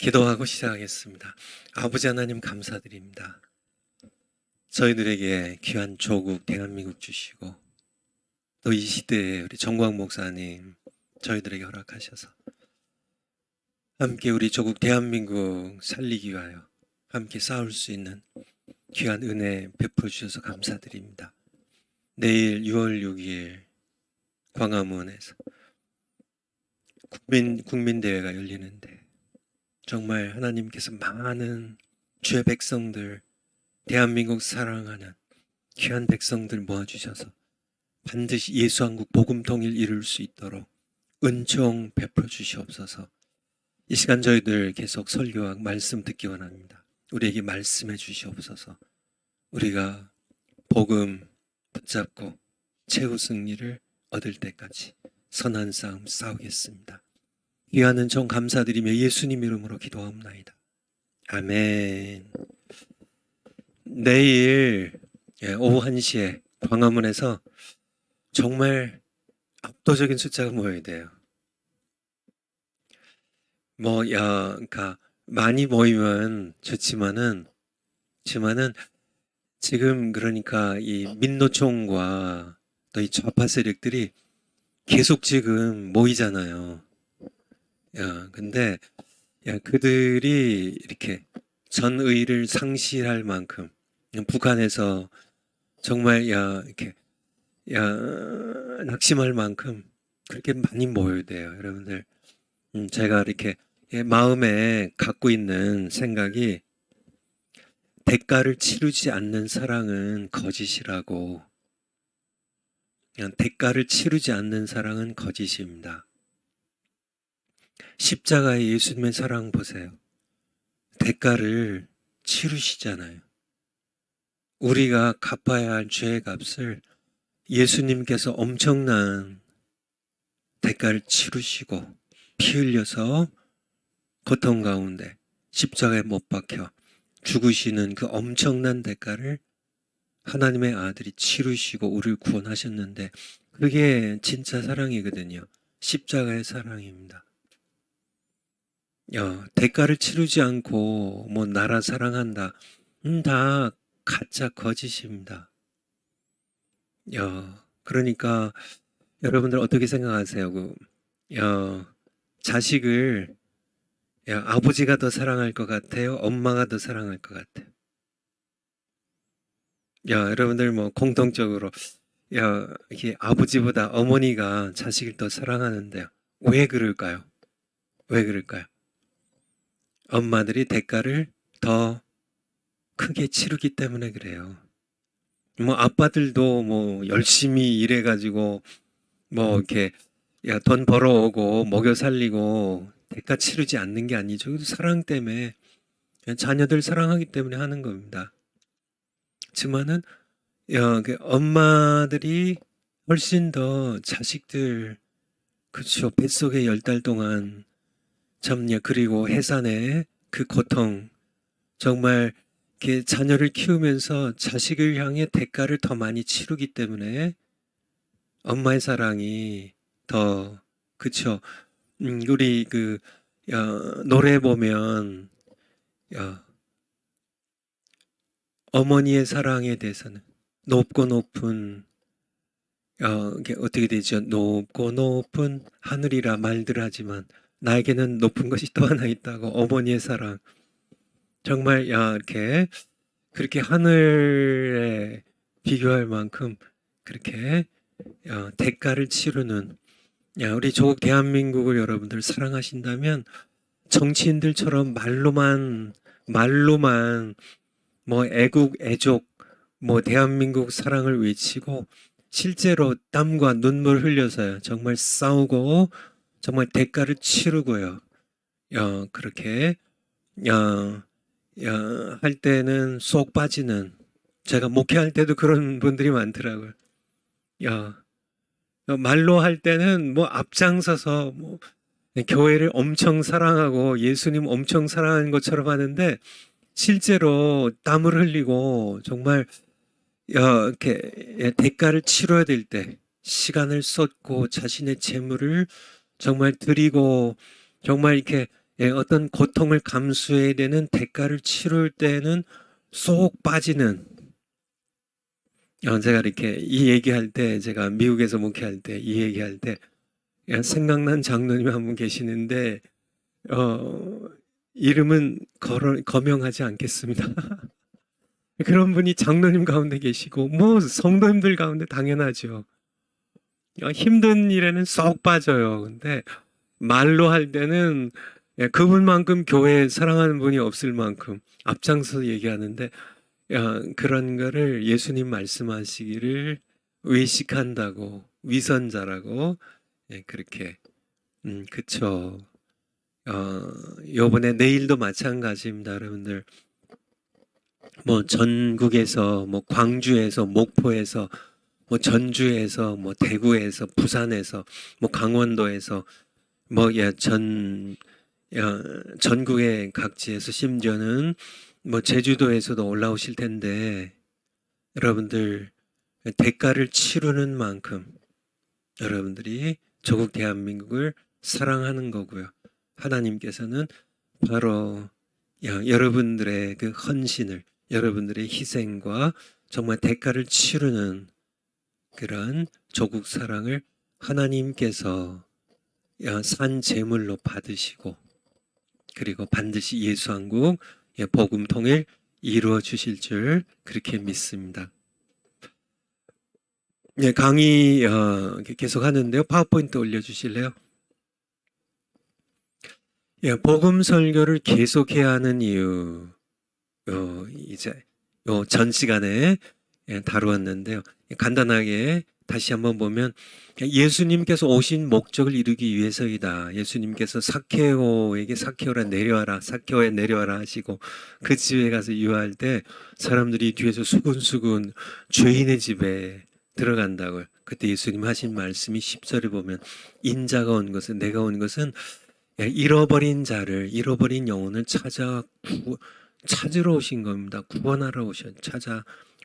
기도하고 시작하겠습니다. 아버지 하나님 감사드립니다. 저희들에게 귀한 조국 대한민국 주시고 또 이 시대에 우리 정광 목사님 저희들에게 허락하셔서 함께 우리 조국 대한민국 살리기 위하여 함께 싸울 수 있는 귀한 은혜 베풀어 주셔서 감사드립니다. 내일 6월 6일 광화문에서 국민대회가 열리는데 정말 하나님께서 많은 주의 백성들, 대한민국 사랑하는 귀한 백성들 모아주셔서 반드시 예수한국 복음 통일 이룰 수 있도록 은총 베풀어 주시옵소서. 이 시간 저희들 계속 설교와 말씀 듣기 원합니다. 우리에게 말씀해 주시옵소서. 우리가 복음 붙잡고 최후 승리를 얻을 때까지 선한 싸움 싸우겠습니다. 귀한 종 감사드리며 예수님 이름으로 기도하옵나이다. 아멘. 내일 오후 1시에 광화문에서 정말 압도적인 숫자가 모여야 돼요. 그러니까 많이 모이면 좋지만은 지금 그러니까 이 민노총과 또 이 좌파 세력들이 계속 지금 모이잖아요. 근데 그들이 이렇게 전의를 상실할 만큼 북한에서 정말 이렇게 낙심할 만큼 그렇게 많이 모여야 돼요, 여러분들. 제가 이렇게 마음에 갖고 있는 생각이 대가를 치르지 않는 사랑은 거짓이라고. 대가를 치르지 않는 사랑은 거짓입니다. 십자가의 예수님의 사랑 보세요. 대가를 치르시잖아요. 우리가 갚아야 할 죄의 값을 예수님께서 엄청난 대가를 치르시고 피 흘려서 고통 가운데 십자가에 못 박혀 죽으시는 그 엄청난 대가를 하나님의 아들이 치르시고 우리를 구원하셨는데 그게 진짜 사랑이거든요. 십자가의 사랑입니다. 대가를 치르지 않고 뭐 나라 사랑한다. 다 가짜 거짓입니다. 그러니까 여러분들 어떻게 생각하세요? 자식을 아버지가 더 사랑할 것 같아요? 엄마가 더 사랑할 것 같아요? 여러분들 뭐 공통적으로 이게 아버지보다 어머니가 자식을 더 사랑하는데요. 왜 그럴까요? 왜 그럴까요? 엄마들이 대가를 더 크게 치르기 때문에 그래요. 뭐 아빠들도 뭐 열심히 일해가지고 뭐 이렇게 돈 벌어오고 먹여 살리고 대가 치르지 않는 게 아니죠. 사랑 때문에 자녀들 사랑하기 때문에 하는 겁니다. 하지만은 그 엄마들이 훨씬 더 자식들 그렇죠. 뱃속에 10달 동안 그리고 해산의 그 고통 정말 이렇게 자녀를 키우면서 자식을 향해 대가를 더 많이 치르기 때문에 엄마의 사랑이 더 그쵸. 우리 노래 보면 어머니의 사랑에 대해서는 높고 높은 이게 어떻게 되죠? 높고 높은 하늘이라 말들 하지만 나에게는 높은 것이 또 하나 있다고. 어머니의 사랑 정말 이렇게 그렇게 하늘에 비교할 만큼 그렇게 대가를 치르는 우리 조국 대한민국을 여러분들 사랑하신다면 정치인들처럼 말로만 뭐 애국 애족 뭐 대한민국 사랑을 외치고 실제로 땀과 눈물 흘려서요. 정말 싸우고 정말 대가를 치르고요. 그렇게 할 때는 쏙 빠지는 제가 목회할 때도 그런 분들이 많더라고요. 말로 할 때는 뭐 앞장서서 뭐 교회를 엄청 사랑하고 예수님 엄청 사랑하는 것처럼 하는데 실제로 땀을 흘리고 정말 이렇게 대가를 치러야 될 때 시간을 쏟고 자신의 재물을 정말 드리고 정말 이렇게 어떤 고통을 감수해야 되는 대가를 치를 때는 쏙 빠지는, 제가 이렇게 이 얘기할 때, 제가 미국에서 목회할 때, 이 얘기할 때, 생각난 장로님이 한 분 계시는데, 어, 이름은 거명하지 않겠습니다. 그런 분이 장로님 가운데 계시고, 뭐, 성도님들 가운데 당연하죠. 힘든 일에는 쏙 빠져요. 근데 말로 할 때는 그분만큼 교회 사랑하는 분이 없을 만큼 앞장서 얘기하는데, 그런 거를 예수님 말씀하시기를 외식한다고, 위선자라고, 그렇게, 그쵸. 요번에 내일도 마찬가지입니다, 여러분들. 뭐 전국에서, 뭐 광주에서, 목포에서, 뭐 전주에서, 뭐 대구에서, 부산에서, 뭐 강원도에서, 뭐 전국의 각지에서 심지어는 뭐 제주도에서도 올라오실 텐데, 여러분들 대가를 치르는 만큼 여러분들이 조국 대한민국을 사랑하는 거고요. 하나님께서는 바로 여러분들의 그 헌신을, 여러분들의 희생과 정말 대가를 치르는 그런 조국 사랑을 하나님께서 산 제물로 받으시고, 그리고 반드시 예수 한국 복음 통일 이루어 주실 줄 그렇게 믿습니다. 강의 계속 하는데요. 파워포인트 올려주실래요? 복음 설교를 계속해야 하는 이유, 이제 전 시간에 다루었는데요. 간단하게 다시 한번 보면, 예수님께서 오신 목적을 이루기 위해서이다. 예수님께서 삭개오에게 삭개오라 내려와라, 삭개오에 내려와라 하시고 그 집에 가서 유화할 때 사람들이 뒤에서 수군수군 죄인의 집에 들어간다고요. 그때 예수님 하신 말씀이 10절에 보면, 인자가 온 것은, 내가 온 것은 잃어버린 자를, 잃어버린 영혼을 찾으러 오신 겁니다. 구원하러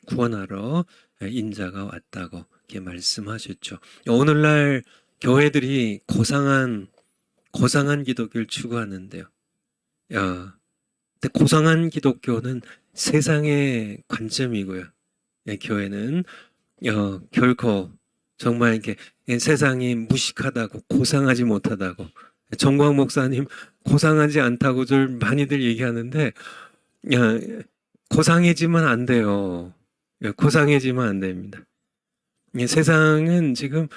구원하러 인자가 왔다고 이렇게 말씀하셨죠. 오늘날 교회들이 고상한 기독교를 추구하는데요. 근데 고상한 기독교는 세상의 관점이고요. 교회는 결코 정말 이렇게 세상이 무식하다고, 고상하지 못하다고, 정광 목사님 고상하지 않다고 들 많이들 얘기하는데, 고상해지면 안 돼요. 고상해지면 안 됩니다. 세상은 지금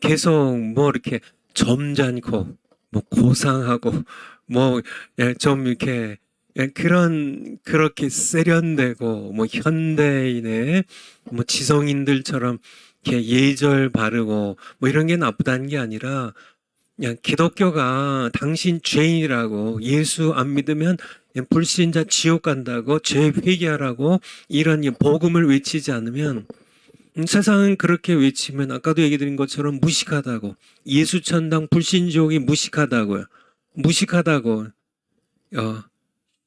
계속 뭐 이렇게 점잖고, 뭐 고상하고, 뭐 좀 이렇게 그렇게 세련되고, 뭐 현대인의 뭐 지성인들처럼 이렇게 예절 바르고 뭐 이런 게 나쁘다는 게 아니라, 그냥 기독교가 당신 죄인이라고, 예수 안 믿으면 불신자 지옥 간다고, 죄 회개하라고 이런 복음을 외치지 않으면, 세상은 그렇게 외치면 아까도 얘기 드린 것처럼 무식하다고, 예수 천당 불신지옥이 무식하다고요. 무식하다고.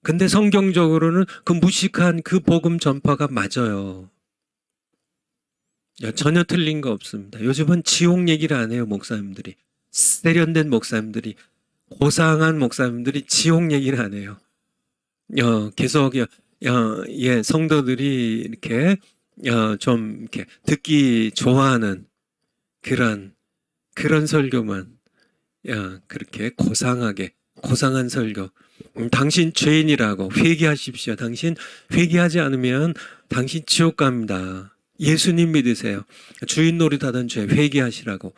근데 성경적으로는 그 무식한 그 복음 전파가 맞아요. 전혀 틀린 거 없습니다. 요즘은 지옥 얘기를 안 해요, 목사님들이. 세련된 목사님들이, 고상한 목사님들이 지옥 얘기를 안 해요. 계속 성도들이 이렇게 좀 이렇게 듣기 좋아하는 그런 설교만, 그렇게 고상한 설교. 당신 죄인이라고 회개하십시오. 당신 회개하지 않으면 당신 지옥 갑니다. 예수님 믿으세요. 주인 노릇하던 죄 회개하시라고.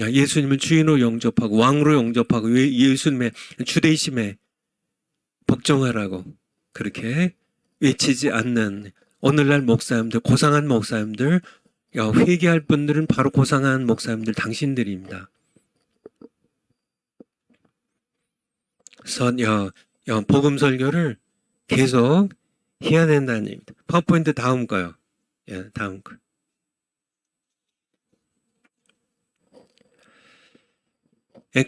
예수님을 주인으로 영접하고 왕으로 영접하고 예수님의 주대심에 복종하라고 그렇게 외치지 않는 오늘날 목사님들, 고상한 목사님들, 회개할 분들은 바로 고상한 목사님들 당신들입니다. 그래서 복음 설교를 계속 해야 된다는 얘기입니다. 파워포인트 다음 거요. 다음 거.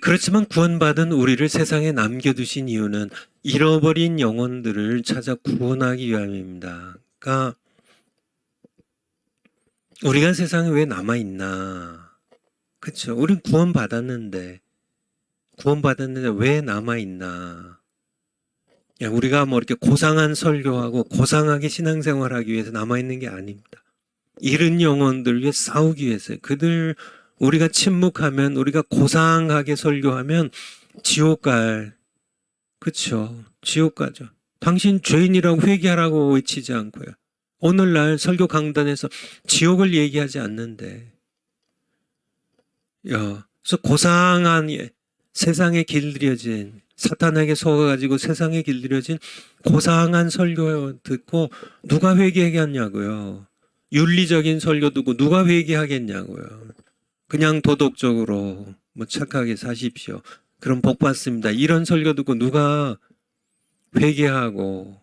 그렇지만 구원받은 우리를 세상에 남겨두신 이유는 잃어버린 영혼들을 찾아 구원하기 위함입니다. 그러니까 우리가 세상에 왜 남아있나? 그렇죠. 우린 구원받았는데 구원받았는데 왜 남아있나? 우리가 뭐 이렇게 고상한 설교하고 고상하게 신앙생활하기 위해서 남아있는 게 아닙니다. 잃은 영혼들 위해 싸우기 위해서요. 그들 우리가 침묵하면, 우리가 고상하게 설교하면 지옥 갈, 그쵸, 지옥 가죠. 당신 죄인이라고 회개하라고 외치지 않고요. 오늘날 설교 강단에서 지옥을 얘기하지 않는데, 그래서 고상한 세상에 길들여진, 사탄에게 속아가지고 세상에 길들여진 고상한 설교 듣고 누가 회개하겠냐고요. 윤리적인 설교 듣고 누가 회개하겠냐고요. 그냥 도덕적으로 뭐 착하게 사십시오. 그럼 복 받습니다. 이런 설교 듣고 누가 회개하고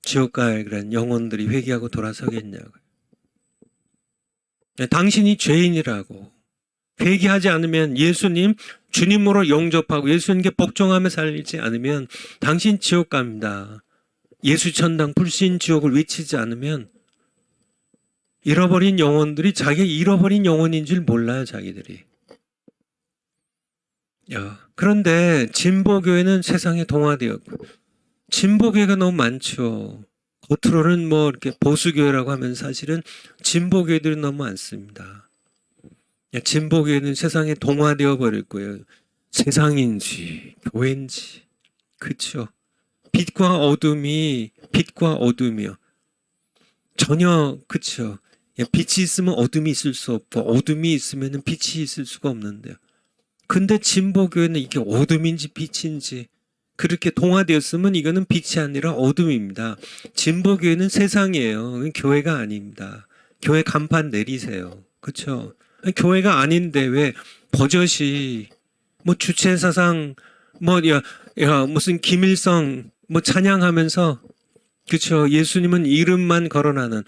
지옥 갈 그런 영혼들이 회개하고 돌아서겠냐고요. 당신이 죄인이라고 회개하지 않으면, 예수님 주님으로 영접하고 예수님께 복종하며 살지 않으면 당신 지옥 갑니다. 예수 천당 불신 지옥을 외치지 않으면 잃어버린 영혼들이 자기가 잃어버린 영혼인 줄 몰라요, 자기들이. 그런데 진보교회는 세상에 동화되었고, 진보교회가 너무 많죠. 겉으로는 뭐 이렇게 보수교회라고 하면 사실은 진보교회들이 너무 많습니다. 진보교회는 세상에 동화되어 버릴 거예요. 세상인지 교회인지, 그렇죠. 빛과 어둠이요. 전혀, 그렇죠. 빛이 있으면 어둠이 있을 수 없고 어둠이 있으면 빛이 있을 수가 없는데요. 근데 진보교회는 이게 어둠인지 빛인지 그렇게 동화되었으면 이거는 빛이 아니라 어둠입니다. 진보교회는 세상이에요. 교회가 아닙니다. 교회 간판 내리세요. 그렇죠? 교회가 아닌데 왜 버젓이 뭐 주체사상 무슨 김일성 뭐 찬양하면서, 그렇죠? 예수님은 이름만 거론하는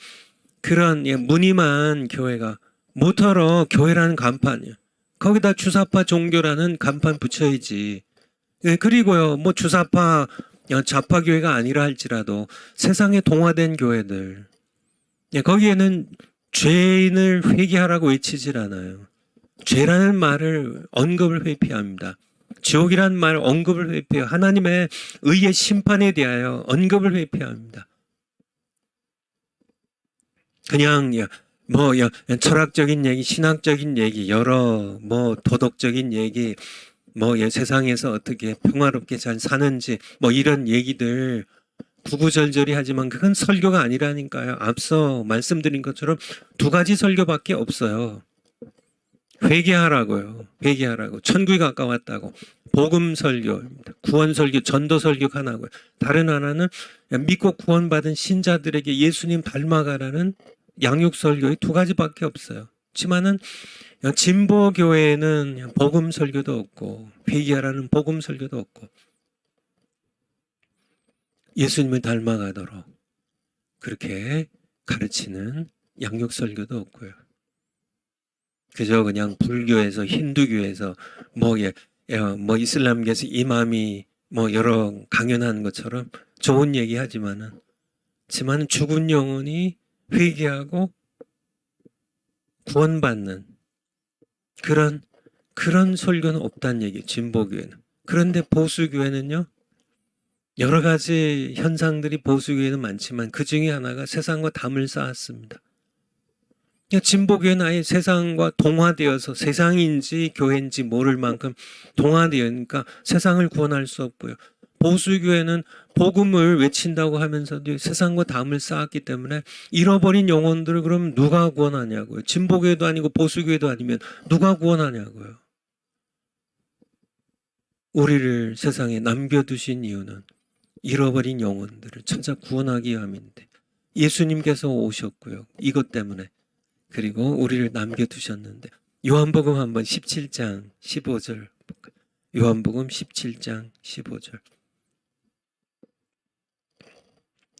그런 무늬만 교회가, 모터로 교회라는 간판이요. 거기다 주사파 종교라는 간판 붙여야지. 그리고요, 뭐 주사파 좌파 교회가 아니라 할지라도 세상에 동화된 교회들, 거기에는 죄인을 회개하라고 외치질 않아요. 죄라는 말을 언급을 회피합니다. 지옥이라는 말 언급을 회피해요. 하나님의 의의 심판에 대하여 언급을 회피합니다. 그냥 철학적인 얘기, 신학적인 얘기, 여러 도덕적인 얘기, 세상에서 어떻게 평화롭게 잘 사는지 이런 얘기들 구구절절히 하지만 그건 설교가 아니라니까요. 앞서 말씀드린 것처럼 두 가지 설교밖에 없어요. 회개하라고요. 회개하라고. 천국이 가까웠다고. 복음 설교입니다. 구원 설교, 전도 설교 하나고요. 다른 하나는 믿고 구원받은 신자들에게 예수님 닮아가라는 양육 설교의 두 가지밖에 없어요. 그렇지만은 진보 교회는 복음 설교도 없고 회개하라는 복음 설교도 없고 예수님을 닮아가도록 그렇게 가르치는 양육 설교도 없고요. 그저 그냥 불교에서, 힌두교에서 이슬람교에서 이맘이 여러 강연하는 것처럼 좋은 얘기 하지만은 죽은 영혼이 회개하고 구원받는 그런 설교는 없다는 얘기예요. 진보교회는. 그런데 보수교회는요, 여러 가지 현상들이 보수교회는 많지만 그 중에 하나가 세상과 담을 쌓았습니다. 진보교회는 아예 세상과 동화되어서 세상인지 교회인지 모를 만큼 동화되니까 세상을 구원할 수 없고요. 보수교회는 복음을 외친다고 하면서도 세상과 담을 쌓았기 때문에 잃어버린 영혼들을 그럼 누가 구원하냐고요. 진보교회도 아니고 보수교회도 아니면 누가 구원하냐고요. 우리를 세상에 남겨두신 이유는 잃어버린 영혼들을 찾아 구원하기 위함인데 예수님께서 오셨고요. 이것 때문에. 그리고 우리를 남겨두셨는데, 요한복음 한번 17장 15절 볼까요? 요한복음 17장 15절.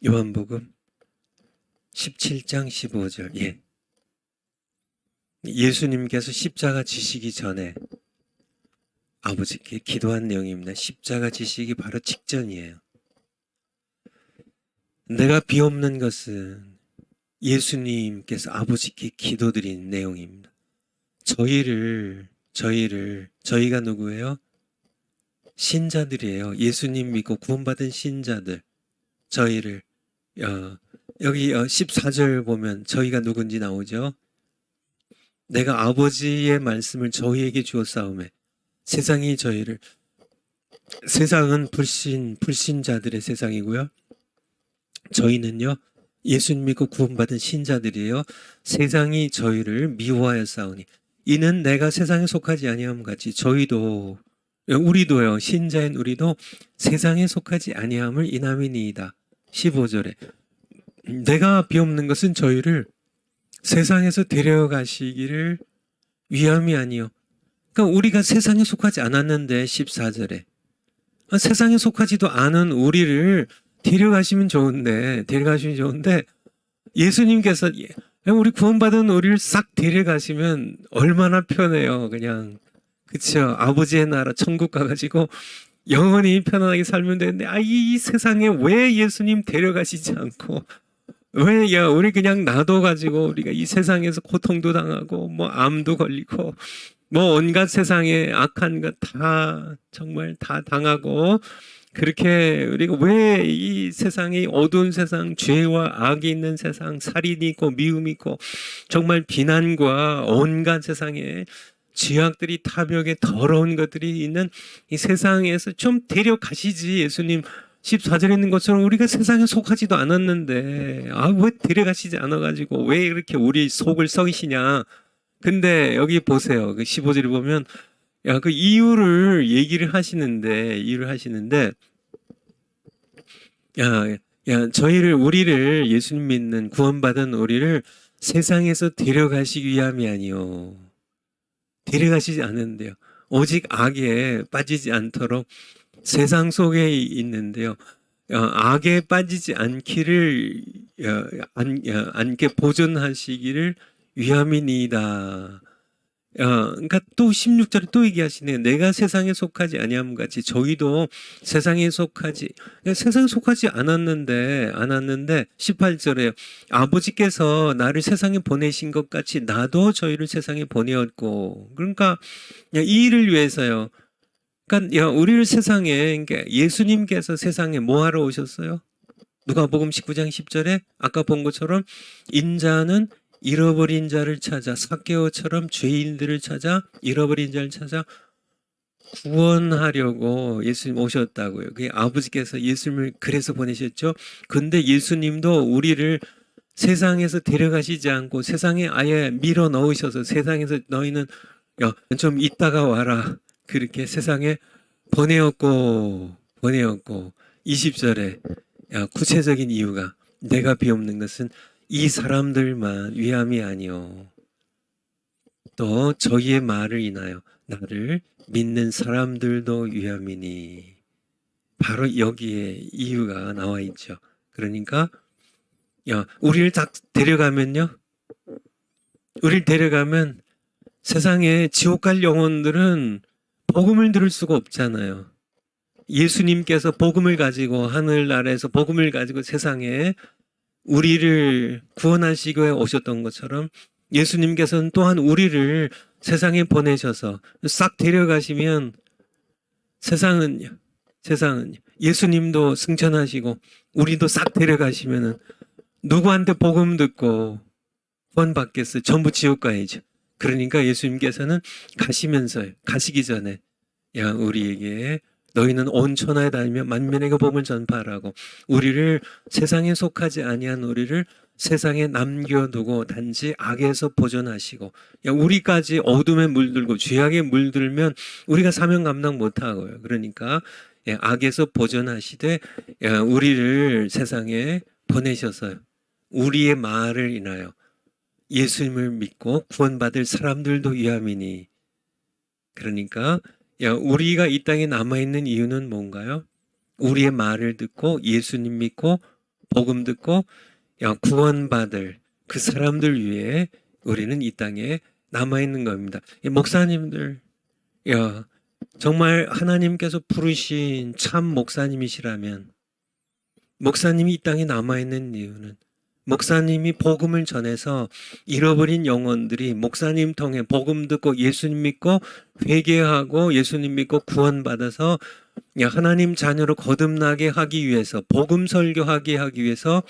요한복음 17장 15절. 예. 예수님께서 십자가 지시기 전에 아버지께 기도한 내용입니다. 십자가 지시기 바로 직전이에요. 내가 비옵는 것은 예수님께서 아버지께 기도드린 내용입니다. 저희를 저희가 누구예요? 신자들이에요. 예수님 믿고 구원받은 신자들. 저희를 여기 14절 보면 저희가 누군지 나오죠. 내가 아버지의 말씀을 저희에게 주었사오매 세상은 불신자들의 세상이고요. 저희는요 예수님 믿고 구원받은 신자들이에요. 세상이 저희를 미워하였사오니 이는 내가 세상에 속하지 아니함 같이 우리도요 신자인 우리도 세상에 속하지 아니함을 인함이니이다. 15절에 내가 비옵는 것은 저희를 세상에서 데려가시기를 위함이 아니요. 그러니까 우리가 세상에 속하지 않았는데 14절에 세상에 속하지도 않은 우리를 데려가시면 좋은데 예수님께서 우리 구원받은 우리를 싹 데려가시면 얼마나 편해요. 그냥 그쵸. 아버지의 나라 천국 가가지고 영원히 편안하게 살면 되는데 이 세상에 왜 예수님 데려가시지 않고 왜 우리 그냥 놔둬가지고 우리가 이 세상에서 고통도 당하고 뭐 암도 걸리고 뭐 온갖 세상에 악한 것 다 정말 다 당하고 그렇게 우리가 왜 이 세상이 어두운 세상 죄와 악이 있는 세상 살인이 있고 미움이 있고 정말 비난과 온갖 세상에 죄악들이 탐욕에 더러운 것들이 있는 이 세상에서 좀 데려가시지. 예수님 14절에 있는 것처럼 우리가 세상에 속하지도 않았는데 왜 데려가시지 않아가지고 왜 이렇게 우리 속을 썩이시냐. 근데 여기 보세요. 그 15절에 보면 그 이유를 하시는데 우리를 예수님 믿는 구원받은 우리를 세상에서 데려가시기 위함이 아니요. 데려가시지 않는데요. 오직 악에 빠지지 않도록 세상 속에 있는데요. 악에 빠지지 않게 보존하시기를 위함이니이다. 그러니까 또 16절에 또 얘기하시네요. 내가 세상에 속하지 아니함 같이 저희도 세상에 속하지 않았는데 18절에 아버지께서 나를 세상에 보내신 것 같이 나도 저희를 세상에 보내었고 그러니까 이 일을 위해서요. 그러니까 우리를 세상에 그러니까 예수님께서 세상에 뭐 하러 오셨어요? 누가복음 19장 10절에 아까 본 것처럼 인자는 잃어버린 자를 찾아 삭개오처럼 죄인들을 찾아 잃어버린 자를 찾아 구원하려고 예수님 오셨다고요. 그게 아버지께서 예수님을 그래서 보내셨죠. 근데 예수님도 우리를 세상에서 데려가시지 않고 세상에 아예 밀어 넣으셔서 세상에서 너희는 좀 있다가 와라. 그렇게 세상에 보내었고 20절에 구체적인 이유가 내가 비옵는 것은 이 사람들만 위함이 아니요 또 저희의 말을 인하여 나를 믿는 사람들도 위함이니 바로 여기에 이유가 나와 있죠. 그러니까 우리를 딱 데려가면 세상에 지옥 갈 영혼들은 복음을 들을 수가 없잖아요. 예수님께서 복음을 가지고 하늘나라에서 복음을 가지고 세상에 우리를 구원하시기 위해 오셨던 것처럼 예수님께서는 또한 우리를 세상에 보내셔서 싹 데려가시면 세상은 예수님도 승천하시고 우리도 싹 데려가시면은 누구한테 복음 듣고 구원받겠어요? 전부 지옥 가야죠. 그러니까 예수님께서는 가시기 전에 우리에게 너희는 온 천하에 다니며 만민에게 복음을 전파하라고 우리를 세상에 속하지 아니한 우리를 세상에 남겨두고 단지 악에서 보존하시고 우리까지 어둠에 물들고 죄악에 물들면 우리가 사명 감당 못하고요. 그러니까 악에서 보존하시되 우리를 세상에 보내셔서 우리의 말을 인하여 예수님을 믿고 구원받을 사람들도 위함이니 그러니까 우리가 이 땅에 남아있는 이유는 뭔가요? 우리의 말을 듣고 예수님 믿고 복음 듣고 구원받을 그 사람들 위해 우리는 이 땅에 남아있는 겁니다. 목사님들 정말 하나님께서 부르신 참 목사님이시라면 목사님이 이 땅에 남아있는 이유는 목사님이 복음을 전해서 잃어버린 영혼들이 목사님 통해 복음 듣고 예수님 믿고 회개하고 예수님 믿고 구원받아서 하나님 자녀로 거듭나게 하기 위해서, 복음 설교하게 하기 위해서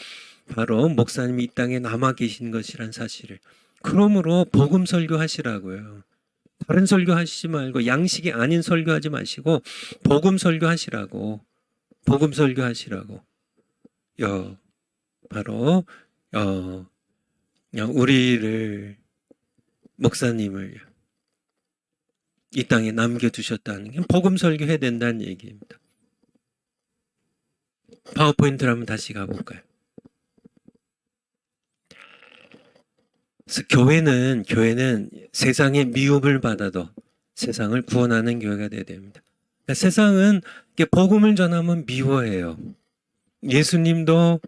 바로 목사님이 이 땅에 남아 계신 것이란 사실을. 그러므로 복음 설교하시라고요. 다른 설교하시지 말고, 양식이 아닌 설교하지 마시고 복음 설교하시라고. 복음 설교하시라고. 바로 우리를, 목사님을 이 땅에 남겨두셨다는 게 복음 설교해야 된다는 얘기입니다. 파워포인트를 한번 다시 가볼까요? 그래서 교회는 세상의 미움을 받아도 세상을 구원하는 교회가 되어야 됩니다. 그러니까 세상은 복음을 전하면 미워해요. 예수님도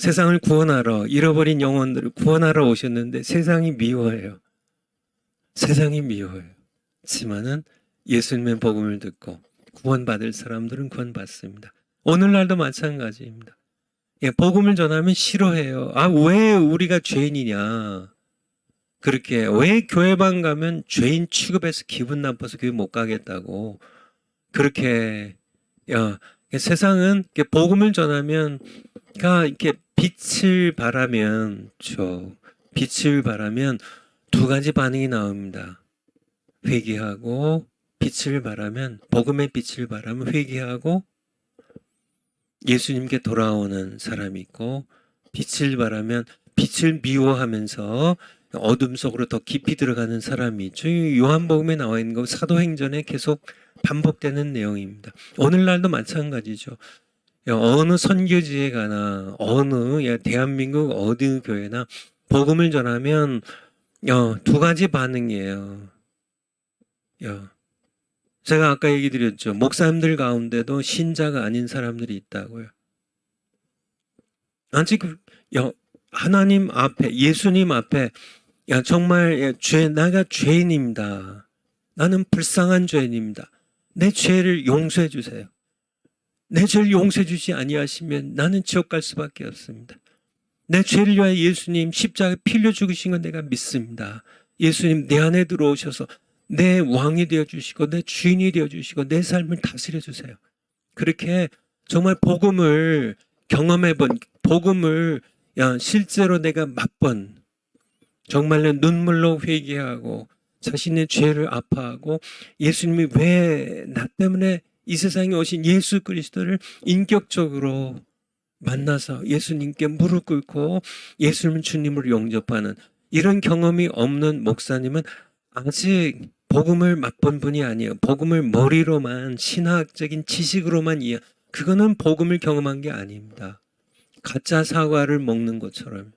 세상을 구원하러, 잃어버린 영혼들을 구원하러 오셨는데 세상이 미워해요. 세상이 미워해요. 하지만은 예수님의 복음을 듣고 구원받을 사람들은 구원받습니다. 오늘날도 마찬가지입니다. 복음을 전하면 싫어해요. 왜 우리가 죄인이냐. 그렇게 왜 교회방 가면 죄인 취급해서 기분 나빠서 교회 못 가겠다고. 그렇게 세상은 복음을 전하면 이렇게 빛을 바라면 두 가지 반응이 나옵니다. 회개하고, 빛을 바라면, 복음의 빛을 바라면 회개하고 예수님께 돌아오는 사람이 있고, 빛을 바라면 빛을 미워하면서 어둠 속으로 더 깊이 들어가는 사람이 있죠. 요한복음에 나와 있는 거 사도행전에 계속 반복되는 내용입니다. 오늘날도 마찬가지죠. 어느 선교지에 가나, 대한민국 어느 교회나 복음을 전하면 두 가지 반응이에요. 제가 아까 얘기 드렸죠. 목사님들 가운데도 신자가 아닌 사람들이 있다고요. 아직 하나님 앞에, 예수님 앞에 정말 내가 죄인입니다. 나는 불쌍한 죄인입니다. 내 죄를 용서해 주세요. 내 죄를 용서해 주지 아니하시면 나는 지옥 갈 수밖에 없습니다. 내 죄를 위하여 예수님 십자가에 피 흘려 죽으신 건 내가 믿습니다. 예수님 내 안에 들어오셔서 내 왕이 되어주시고 내 주인이 되어주시고 내 삶을 다스려 주세요. 그렇게 정말 복음을 경험해본, 복음을 실제로 내가 맛본, 정말로 눈물로 회개하고 자신의 죄를 아파하고 예수님이 왜 나 때문에 이 세상에 오신 예수 그리스도를 인격적으로 만나서 예수님께 무릎 꿇고 예수님 주님으로 영접하는 이런 경험이 없는 목사님은 아직 복음을 맛본 분이 아니에요. 복음을 머리로만, 신학적인 지식으로만 그거는 복음을 경험한 게 아닙니다. 가짜 사과를 먹는 것처럼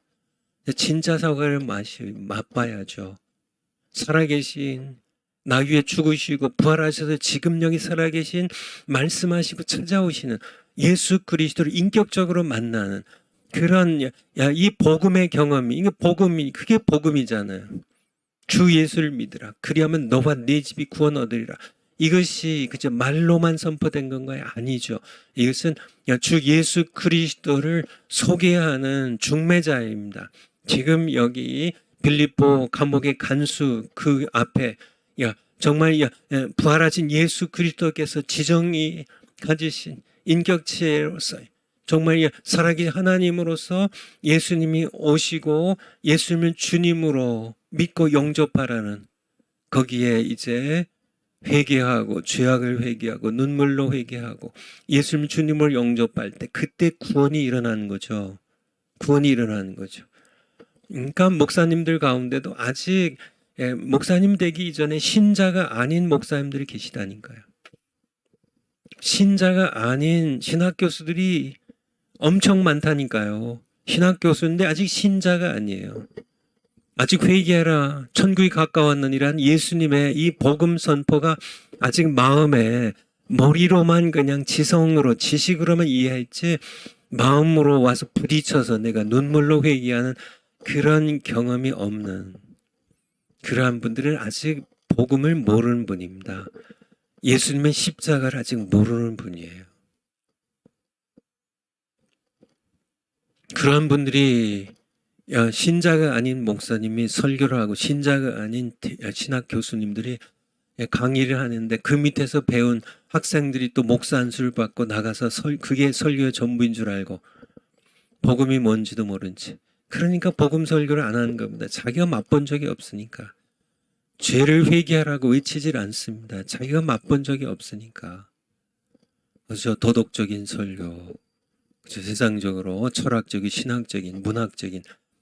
진짜 사과를 맛봐야죠. 살아계신, 나 위에 죽으시고 부활하셔서 지금 여기 살아계신, 말씀하시고 찾아오시는 예수 그리스도를 인격적으로 만나는 그런 이 복음의 경험이, 그게 복음이잖아요. 주 예수를 믿으라. 그리하면 너와 네 집이 구원 얻으리라. 이것이 그저 말로만 선포된 건가요? 아니죠. 이것은 주 예수 그리스도를 소개하는 중매자입니다. 지금 여기 빌립보 감옥의 간수 그 앞에 정말 부활하신 예수 그리스도께서 지정이 가지신 인격체로서 정말 살아계신 하나님으로서 예수님이 오시고 예수님을 주님으로 믿고 영접하라는, 거기에 이제 회개하고 죄악을 회개하고 눈물로 회개하고 예수님 주님을 영접할 때 그때 구원이 일어나는 거죠. 구원이 일어나는 거죠. 그러니까 목사님들 가운데도 아직 목사님 되기 이전에 신자가 아닌 목사님들이 계시다니까요. 신자가 아닌 신학교수들이 엄청 많다니까요. 신학교수인데 아직 신자가 아니에요. 아직 회개하라, 천국이 가까웠느니란 예수님의 이 복음 선포가 아직 마음에, 머리로만 그냥 지성으로, 지식으로만 이해했지 마음으로 와서 부딪혀서 내가 눈물로 회개하는 그런 경험이 없는 그러한 분들은 아직 복음을 모르는 분입니다. 예수님의 십자가를 아직 모르는 분이에요. 그러한 분들이 신자가 아닌 목사님이 설교를 하고 신자가 아닌 신학 교수님들이 강의를 하는데 그 밑에서 배운 학생들이 또 목사 안수를 받고 나가서 그게 설교의 전부인 줄 알고 복음이 뭔지도 모른 채. 그러니까 복음 설교를 안 하는 겁니다. 자기가 맛본 적이 없으니까. 죄를 회개하라고 외치질 않습니다. 자기가 맛본 적이 없으니까. 그래서 도덕적인 설교, 그래서 세상적으로 철학적인, 신학적인, 문학적인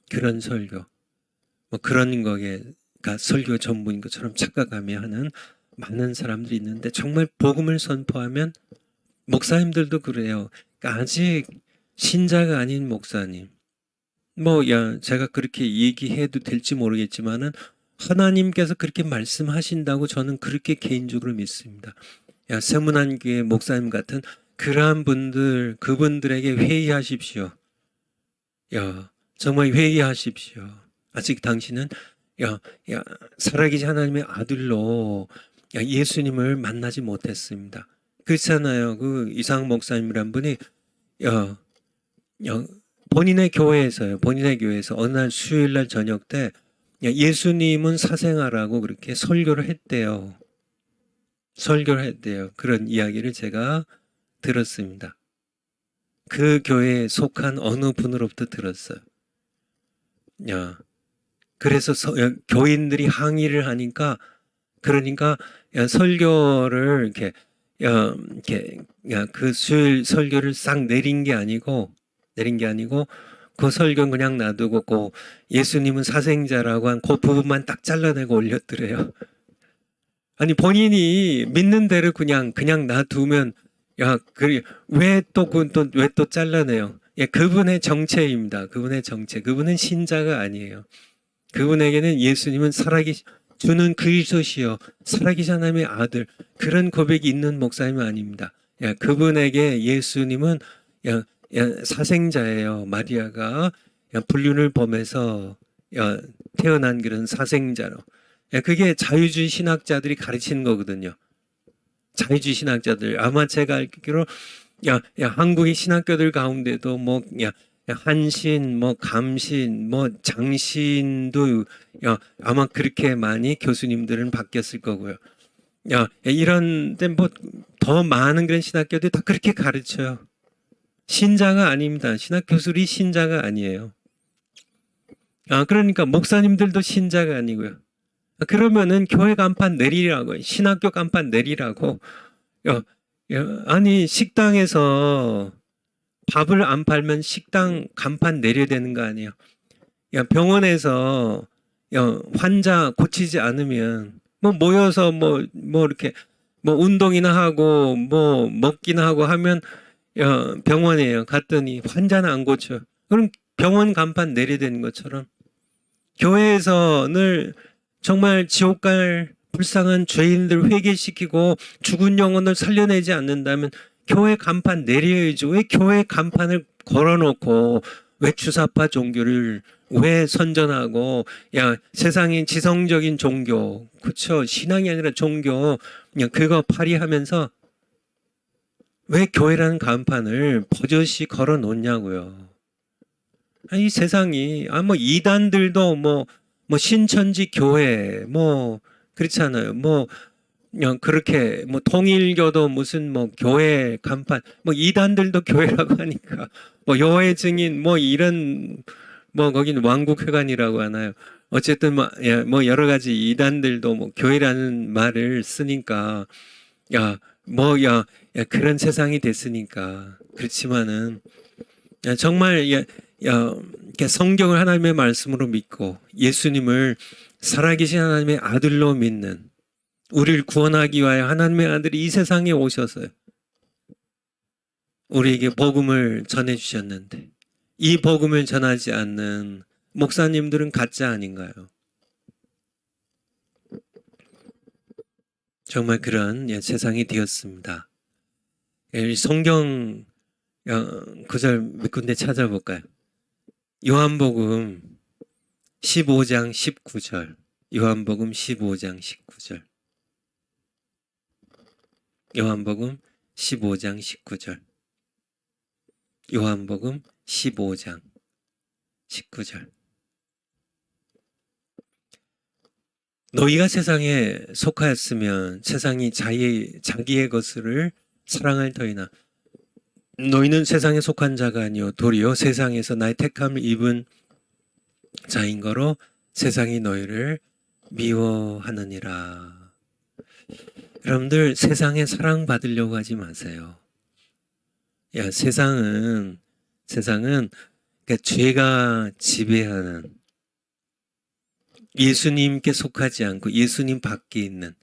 그런 설교, 뭐 그런 거가 설교 전부인 것처럼 착각하며 하는 많은 사람들이 있는데 정말 복음을 선포하면 목사님들도 그래요. 그러니까 아직 신자가 아닌 목사님, 제가 그렇게 얘기해도 될지 모르겠지만은 하나님께서 그렇게 말씀하신다고 저는 그렇게 개인적으로 믿습니다. 세문안교회 목사님 같은 그러한 분들, 그분들에게 회의하십시오. 정말 회의하십시오. 아직 당신은 살아계신 하나님의 아들로 예수님을 만나지 못했습니다. 그렇잖아요. 그 이상 목사님이란 분이 본인의 교회에서 어느 날 수요일 날 저녁 때 예수님은 사생아라고 그렇게 설교를 했대요. 그런 이야기를 제가 들었습니다. 그 교회에 속한 어느 분으로부터 들었어요. 그래서 교인들이 항의를 하니까 그러니까 설교를 그 수요일 설교를 싹 내린 게 아니고 그 설교는 그냥 놔두고 그 예수님은 사생자라고 한 그 부분만 딱 잘라내고 올렸더래요. 아니 본인이 믿는 대로 그냥 놔두면 왜 또 잘라내요? 그분의 정체입니다. 그분의 정체. 그분은 신자가 아니에요. 그분에게는 예수님은 주는 그리스도시요 살아계신 하나님의 아들 그런 고백이 있는 목사님은 아닙니다. 그분에게 예수님은 사생자예요. 마리아가 불륜을 범해서 태어난 그런 사생자로. 그게 자유주의 신학자들이 가르치는 거거든요. 자유주의 신학자들 아마 제가 알기로 한국의 신학교들 가운데도 한신, 감신, 장신도 아마 그렇게 많이 교수님들은 바뀌었을 거고요. 이런데 더 많은 그런 신학교들이 다 그렇게 가르쳐요. 신자가 아닙니다. 신학 교수들이 신자가 아니에요. 그러니까 목사님들도 신자가 아니고요. 그러면은 교회 간판 내리라고, 신학교 간판 내리라고. 아니 식당에서 밥을 안 팔면 식당 간판 내려야 되는 거 아니에요? 병원에서 환자 고치지 않으면 모여서 이렇게 운동이나 하고 먹기나 하고 하면 병원이에요. 갔더니 환자는 안 고쳐. 그럼 병원 간판 내려야 되는 것처럼 교회에서 늘 정말 지옥 갈 불쌍한 죄인들 회개시키고 죽은 영혼을 살려내지 않는다면 교회 간판 내려야죠. 왜 교회 간판을 걸어놓고 왜 주사파 종교를 왜 선전하고 세상의 지성적인 종교 그쵸 신앙이 아니라 종교 그냥 그거 파리하면서 왜 교회라는 간판을 버젓이 걸어 놓냐고요. 이 세상이 이단들도 신천지 교회 그렇잖아요. 그냥 그렇게 통일교도 무슨 교회 간판 이단들도 교회라고 하니까 여호와의 증인 이런 거긴 왕국회관이라고 하나요. 어쨌든 여러 가지 이단들도 교회라는 말을 쓰니까 그런 세상이 됐으니까 그렇지만은 정말 성경을 하나님의 말씀으로 믿고 예수님을 살아계신 하나님의 아들로 믿는 우리를 구원하기 위하여 하나님의 아들이 이 세상에 오셔서요. 우리에게 복음을 전해주셨는데 이 복음을 전하지 않는 목사님들은 가짜 아닌가요? 정말 그런 세상이 되었습니다. 성경 구절 몇 군데 찾아볼까요? 요한복음 15장 19절 요한복음 15장 19절 요한복음 15장 19절 요한복음 15장 19절. 너희가 세상에 속하였으면 세상이 자기의 것을 사랑할 터이나 너희는 세상에 속한 자가 아니요 도리어 세상에서 나의 택함을 입은 자인 거로 세상이 너희를 미워하느니라. 여러분들 세상에 사랑받으려고 하지 마세요. 야, 세상은 그러니까 죄가 지배하는 예수님께 속하지 않고 예수님 밖에 있는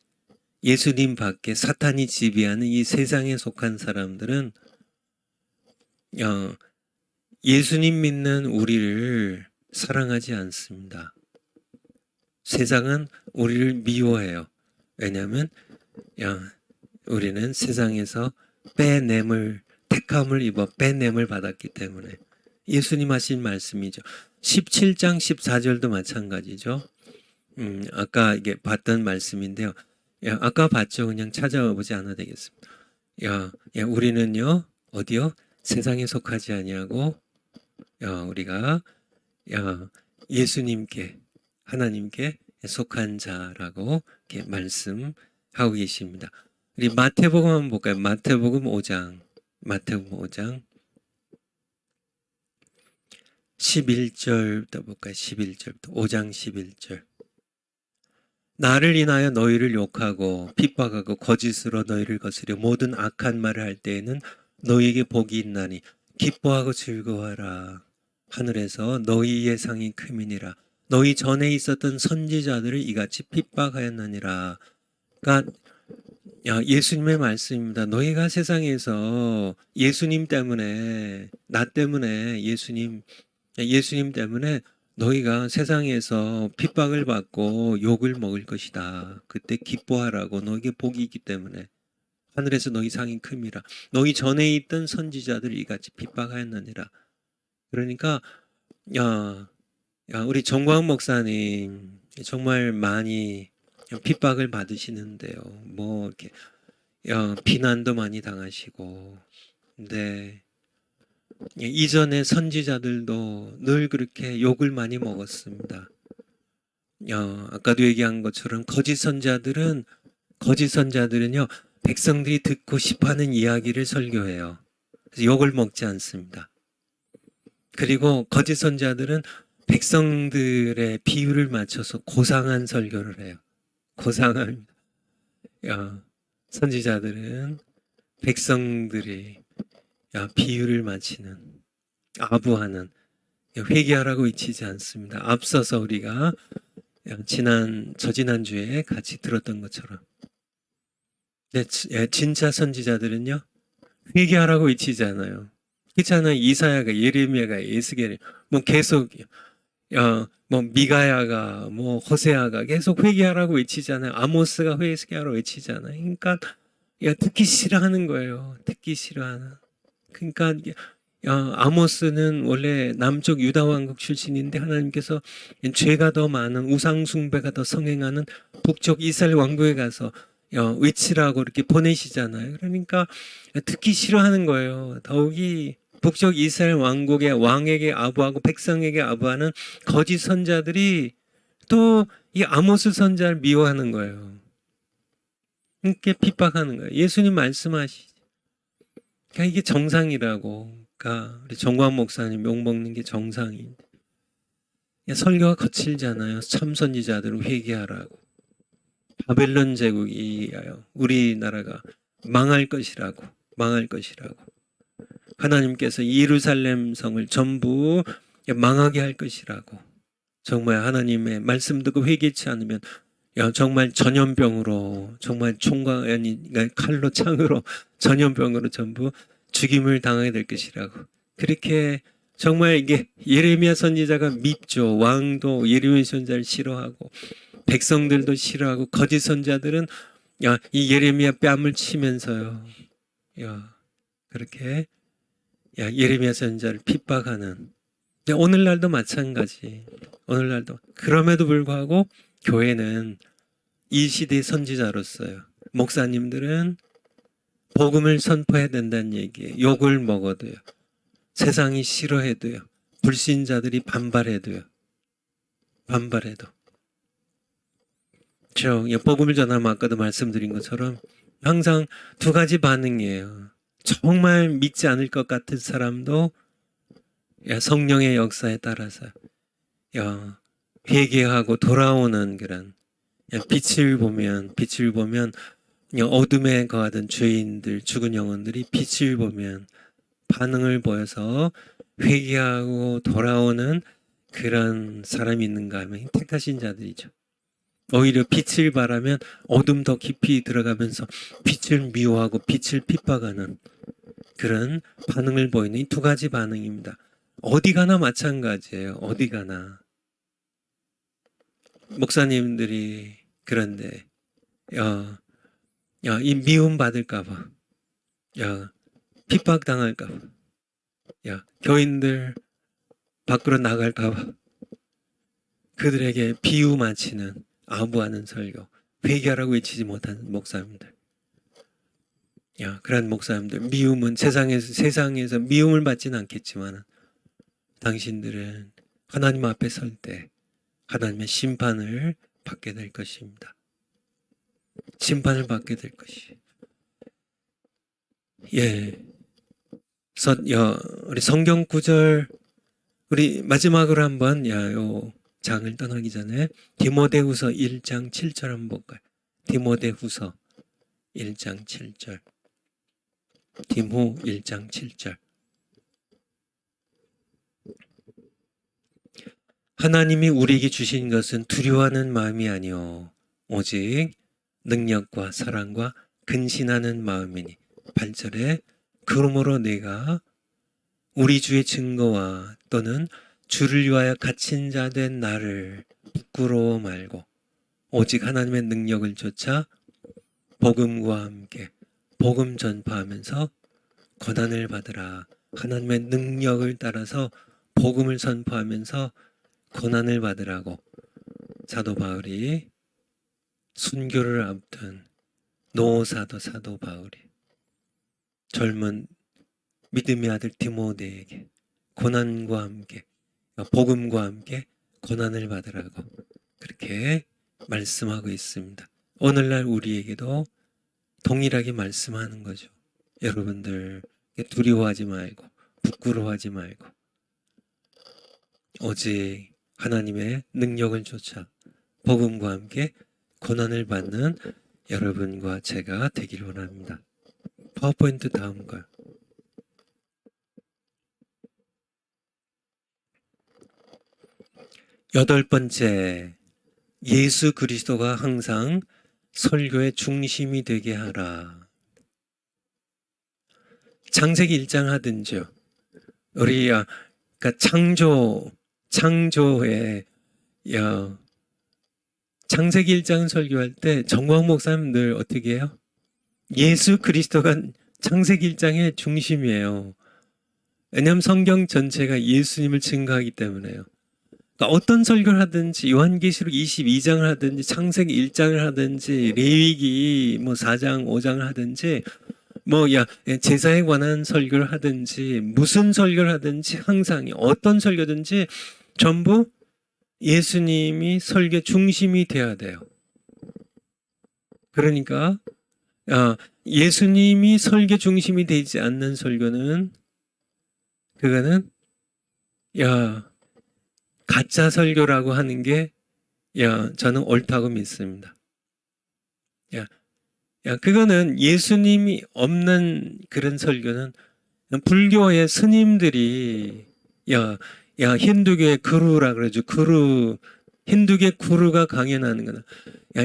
예수님 밖에 사탄이 지배하는 이 세상에 속한 사람들은 예수님 믿는 우리를 사랑하지 않습니다. 세상은 우리를 미워해요. 왜냐하면 우리는 세상에서 택함을 입어 빼냄을 받았기 때문에. 예수님 하신 말씀이죠. 17장 14절도 마찬가지죠. 아까 이게 봤던 말씀인데요. 아까 봤죠. 그냥 찾아보지 않아도 되겠습니다. 우리는요 어디요? 세상에 속하지 아니하고 우리가 예수님께 하나님께 속한 자라고 이렇게 말씀하고 계십니다. 우리 마태복음 한번 볼까요? 마태복음 5장 11절부터 볼까요? 11절부터 5장 11절. 나를 인하여 너희를 욕하고 핍박하고 거짓으로 너희를 거스려 모든 악한 말을 할 때에는 너희에게 복이 있나니 기뻐하고 즐거워하라. 하늘에서 너희의 상이 크미니라. 너희 전에 있었던 선지자들을 이같이 핍박하였느니라. 그러니까 예수님의 말씀입니다. 너희가 세상에서 예수님 때문에 나 때문에 예수님 때문에 너희가 세상에서 핍박을 받고 욕을 먹을 것이다. 그때 기뻐하라고. 너에게 복이 있기 때문에 하늘에서 너희 상이 큼이라. 너희 전에 있던 선지자들을 이같이 핍박하였느니라. 그러니까 우리 정광 목사님 정말 많이 핍박을 받으시는데요. 뭐 이렇게 비난도 많이 당하시고. 근데 이전에 선지자들도 늘 그렇게 욕을 많이 먹었습니다. 아까도 얘기한 것처럼 거짓 선자들은요 백성들이 듣고 싶어하는 이야기를 설교해요. 그래서 욕을 먹지 않습니다. 그리고 거짓 선자들은 백성들의 비유를 맞춰서 고상한 설교를 해요. 고상합니다. 선지자들은 백성들이 비유를 맞히는 아부하는 회개하라고 외치지 않습니다. 앞서서 우리가 저지난주에 같이 들었던 것처럼 진짜 선지자들은요 회개하라고 외치지 않아요. 그렇잖아요. 이사야가 예레미야가 에스겔 뭐 계속 뭐 미가야가 뭐 호세아가 계속 회개하라고 외치잖아요. 아모스가 회개하라고 외치잖아요. 그러니까 듣기 싫어하는 거예요. 듣기 싫어하는. 그러니까 아모스는 원래 남쪽 유다 왕국 출신인데 하나님께서 죄가 더 많은 우상 숭배가 더 성행하는 북쪽 이스라엘 왕국에 가서 외치라고 이렇게 보내시잖아요. 그러니까 듣기 싫어하는 거예요. 더욱이 북쪽 이스라엘 왕국의 왕에게 아부하고 백성에게 아부하는 거짓 선자들이 또 이 아모스 선자를 미워하는 거예요. 이렇게 핍박하는 거예요. 예수님 말씀하시죠. 그러니까 이게 정상이라고. 그러니까 우리 정광 목사님 욕먹는 게 정상인데 설교가 거칠잖아요. 참 선지자들은 회개하라고. 바벨론 제국이 우리나라가 망할 것이라고. 하나님께서 예루살렘 성을 전부 망하게 할 것이라고. 정말 하나님의 말씀 듣고 회개치 않으면 정말 전염병으로 정말 총과 칼로 창으로 전염병으로 전부 죽임을 당하게 될 것이라고. 그렇게 정말 이게 예레미야 선지자가 밉죠. 왕도 예레미야 선지자를 싫어하고 백성들도 싫어하고 거짓 선자들은 이 예레미야 뺨을 치면서요. 그렇게 예레미야 선지자를 핍박하는. 오늘날도 마찬가지. 오늘날도. 그럼에도 불구하고 교회는 이 시대의 선지자로서요. 목사님들은 복음을 선포해야 된다는 얘기예요. 욕을 먹어도요. 세상이 싫어해도요. 불신자들이 반발해도요. 반발해도. 복음을 전하면 아까도 말씀드린 것처럼 항상 두 가지 반응이에요. 정말 믿지 않을 것 같은 사람도 성령의 역사에 따라서 회개하고 돌아오는 그런 빛을 보면 어둠에 거하던 죄인들, 죽은 영혼들이 빛을 보면 반응을 보여서 회개하고 돌아오는 그런 사람이 있는가 하면 택하신 자들이죠. 오히려 빛을 바라면 어둠 더 깊이 들어가면서 빛을 미워하고 빛을 핍박하는 그런 반응을 보이는 이 두 가지 반응입니다. 어디 가나 마찬가지예요. 어디 가나. 목사님들이 그런데 이 미움 받을까봐, 핍박 당할까봐, 교인들 밖으로 나갈까봐 그들에게 비유 마치는 아부하는 설교, 회개하라고 외치지 못하는 목사님들. 그런 목사님들, 미움은 세상에서 미움을 받지는 않겠지만 당신들은 하나님 앞에 설 때 하나님의 심판을 받게 될 것입니다. 심판을 받게 될 것이. 우리 성경 구절 우리 마지막으로 한번 요 장을 떠나기 전에 디모데후서 1장 7절 한번 볼까요? 디모데후서 1장 7절. 디모 1장 7절. 하나님이 우리에게 주신 것은 두려워하는 마음이 아니요 오직 능력과 사랑과 근신하는 마음이니. 8절에 그러므로 내가 우리 주의 증거와 또는 주를 위하여 갇힌 자 된 나를 부끄러워 말고 오직 하나님의 능력을 쫓아 복음과 함께 복음 전파하면서 고난을 받으라. 하나님의 능력을 따라서 복음을 선포하면서 고난을 받으라고 사도 바울이 순교를 앞둔 노사도 사도 바울이 젊은 믿음의 아들 디모데에게 고난과 함께 복음과 함께 고난을 받으라고 그렇게 말씀하고 있습니다. 오늘날 우리에게도 동일하게 말씀하는 거죠. 여러분들 두려워하지 말고 부끄러워하지 말고 오직 하나님의 능력을 쫓아 복음과 함께 고난을 받는 여러분과 제가 되기를 원합니다. 파워포인트 다음 거요. 여덟 번째, 예수 그리스도가 항상 설교의 중심이 되게 하라. 창세기 1장 하든지요. 우리 그러니까 창조에 창세기 1장 설교할 때 정광 목사님 늘 어떻게 해요? 예수 그리스도가 창세기 1장의 중심이에요. 왜냐하면 성경 전체가 예수님을 증거하기 때문에요. 그러니까 어떤 설교를 하든지 요한계시록 22장을 하든지 창세기 1장을 하든지 레위기 4장 5장을 하든지 제사에 관한 설교를 하든지 무슨 설교를 하든지 항상 어떤 설교든지 전부 예수님이 설교 중심이 되어야 돼요. 그러니까 예수님이 설교 중심이 되지 않는 설교는 그거는 가짜 설교라고 하는 게 저는 옳다고 믿습니다. 그거는 예수님이 없는 그런 설교는 불교의 스님들이 힌두교의 구루라 그러죠. 힌두교 구루가 강연하는 거나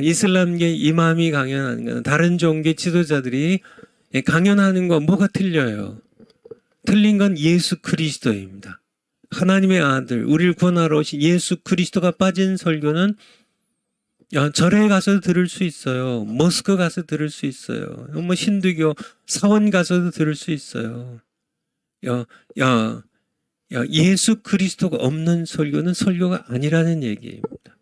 이슬람계 이맘이 강연하는 거나 다른 종교 지도자들이 강연하는 거 뭐가 틀려요? 틀린 건 예수 그리스도입니다. 하나님의 아들, 우리를 구원하러 오신 예수 그리스도가 빠진 설교는 절에 가서도 들을 수 있어요. 모스크 가서 들을 수 있어요. 힌두교 사원 가서도 들을 수 있어요. 예수 그리스도가 없는 설교는 설교가 아니라는 얘기입니다.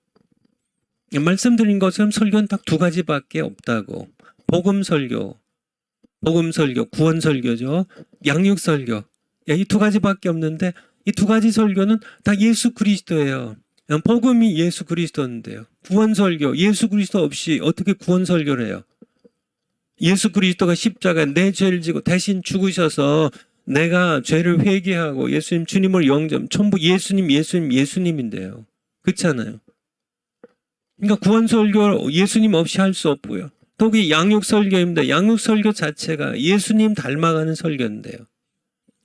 말씀드린 것처럼 설교는 딱 두 가지밖에 없다고. 복음 설교, 구원 설교죠. 양육 설교. 이 두 가지밖에 없는데 이 두 가지 설교는 다 예수 그리스도예요. 복음이 예수 그리스도인데요. 구원 설교, 예수 그리스도 없이 어떻게 구원 설교를 해요? 예수 그리스도가 십자가에 내 죄를 지고 대신 죽으셔서 내가 죄를 회개하고 예수님 주님을 영접, 전부 예수님인데요. 그렇잖아요. 그러니까 구원 설교 예수님 없이 할 수 없고요. 또 그게 양육 설교입니다. 양육 설교 자체가 예수님 닮아가는 설교인데요.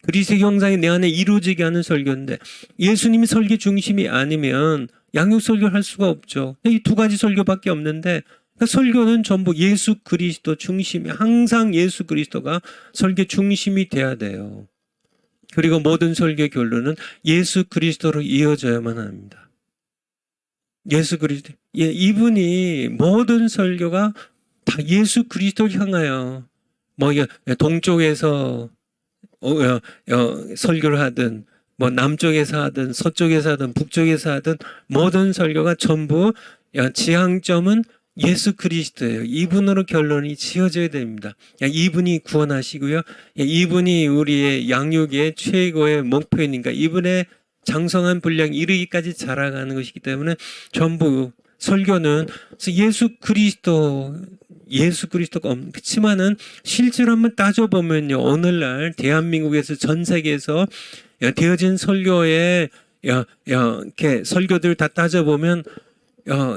그리스도의 형상이 내 안에 이루어지게 하는 설교인데 예수님이 설교 중심이 아니면 양육 설교를 할 수가 없죠. 이 두 가지 설교밖에 없는데 그러니까 설교는 전부 예수 그리스도 중심이, 항상 예수 그리스도가 설교 중심이 돼야 돼요. 그리고 모든 설교 결론은 예수 그리스도로 이어져야만 합니다. 예수 그리스도. 예, 이분이 모든 설교가 다 예수 그리스도를 향하여 뭐 동쪽에서 설교를 하든 뭐 남쪽에서 하든 서쪽에서 하든 북쪽에서 하든 모든 설교가 전부 지향점은 예수 그리스도예요. 이분으로 결론이 지어져야 됩니다. 이분이 구원하시고요. 이분이 우리의 양육의 최고의 목표이니까 이분의 장성한 분량 이르기까지 자라가는 것이기 때문에 전부 설교는 예수 그리스도가 그렇지만은 실제로 한번 따져보면요. 오늘날 대한민국에서 전 세계에서 되어진 설교의 이렇게 설교들 다 따져보면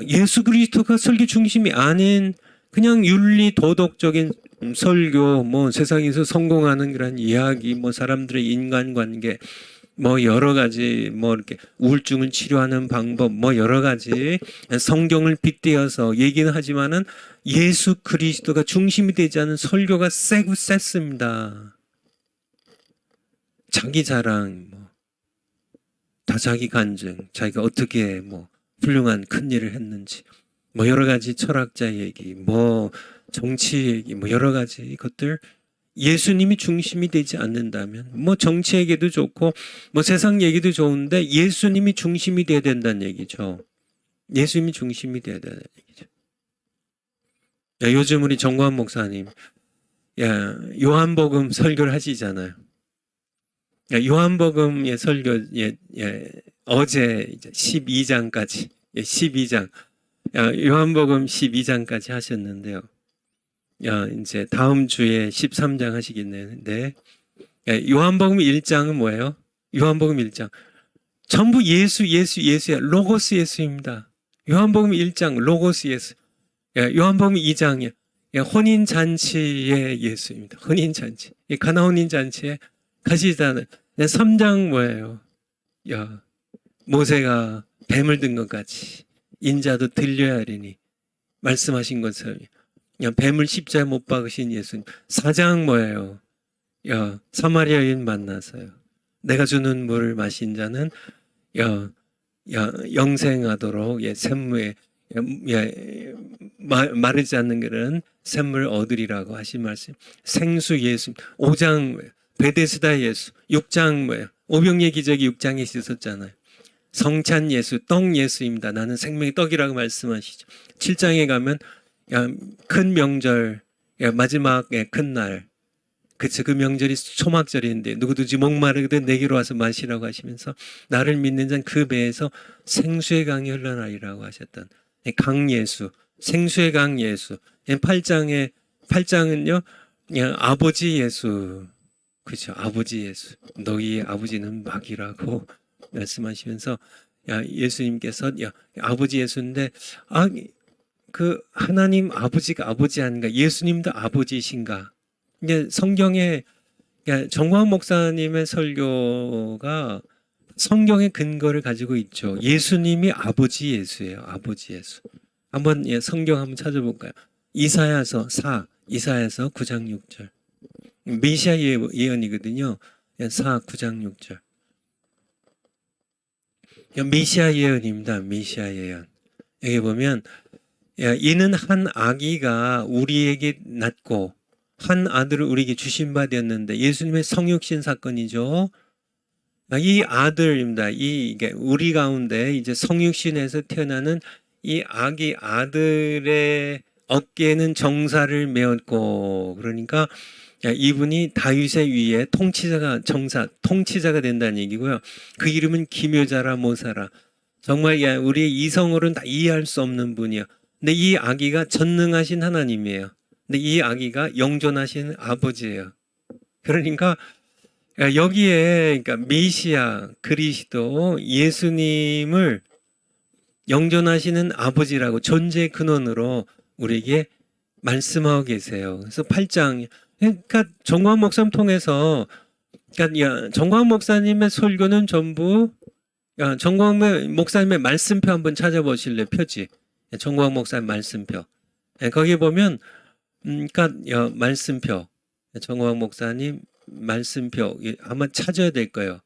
예수 그리스도가 설교 중심이 아닌 그냥 윤리 도덕적인 설교, 뭐 세상에서 성공하는 그런 이야기, 뭐 사람들의 인간관계, 뭐 여러 가지 뭐 이렇게 우울증을 치료하는 방법, 뭐 여러 가지 성경을 빗대어서 얘기는 하지만은 예수 그리스도가 중심이 되지 않은 설교가 세고 셌습니다. 자기 자랑, 다 자기 간증, 자기가 어떻게 뭐 훌륭한 큰 일을 했는지, 뭐 여러 가지 철학자 얘기, 뭐 정치 얘기, 뭐 여러 가지 것들 예수님이 중심이 되지 않는다면 뭐 정치 얘기도 좋고 뭐 세상 얘기도 좋은데 예수님이 중심이 돼야 된다는 얘기죠. 예수님이 중심이 돼야 된다는 얘기죠. 요즘 우리 정광 목사님 요한복음 설교를 하시잖아요. 요한복음의 설교 어제 이제 12장까지 12장 요한복음 12장까지 하셨는데요. 이제 다음 주에 13장 하시겠는데 요한복음 1장은 뭐예요? 요한복음 1장 전부 예수야. 로고스 예수입니다. 요한복음 1장 로고스 예수. 요한복음 2장이요. 혼인잔치의 예수입니다. 혼인잔치. 가나 혼인잔치에 가시다는 3장 뭐예요? 모세가 뱀을 든 것 같이 인자도 들려야 하리니 말씀하신 것처럼 뱀을 십자에 못 박으신 예수님. 4장 뭐예요? 사마리아인 만나서요. 내가 주는 물을 마신 자는 영생하도록 샘물에 마르지 않는 그런 샘물을 얻으리라고 하신 말씀. 생수 예수. 5장 뭐예요? 베데스다 예수. 6장 뭐예요? 오병이의 기적이 6장에 있었잖아요. 성찬 예수, 떡 예수입니다. 나는 생명의 떡이라고 말씀하시죠. 7장에 가면 큰 명절, 마지막에 큰 날, 그 명절이 초막절인데 누구든지 목마르거든 내게로 와서 마시라고 하시면서 나를 믿는 자는 그 배에서 생수의 강이 흘러나리라고 하셨던 강 예수, 생수의 강 예수. 8장은요 아버지 예수, 그렇죠. 아버지 예수, 너희의 아버지는 마귀라고 말씀하시면서 예수님께서 아버지 예수인데 그 하나님 아버지가 아버지 아닌가? 예수님도 아버지이신가? 이제 성경에 정광 목사님의 설교가 성경의 근거를 가지고 있죠. 예수님이 아버지 예수예요. 아버지 예수. 한번 성경 한번 찾아볼까요? 이사야서 9장 6절. 메시아 예언이거든요. 9장 6절. 메시아 예언입니다. 메시아 예언. 여기 보면 이는 한 아기가 우리에게 낳고 한 아들을 우리에게 주신 바 되었는데 예수님의 성육신 사건이죠. 이 아들입니다. 이게 우리 가운데 이제 성육신에서 태어나는 이 아들의 어깨에는 정사를 메었고 그러니까 이분이 다윗의 위에 통치자가 된다는 얘기고요. 그 이름은 기묘자라 모사라. 정말 우리의 이성으로는 다 이해할 수 없는 분이요. 근데 이 아기가 전능하신 하나님이에요. 근데 이 아기가 영존하신 아버지예요. 그러니까 여기에 그러니까 메시아 그리스도 예수님을 영존하시는 아버지라고 존재 근원으로 우리에게 말씀하고 계세요. 그래서 8장 그러니까 정광 목사님 통해서 그러니까 정광 목사님의 설교는 전부 정광 목사님의 말씀표 한번 찾아보실래요? 표지. 정광 목사님 말씀표. 거기 보면 그러니까 말씀표. 정광 목사님 말씀표 한번 찾아야 될 거예요.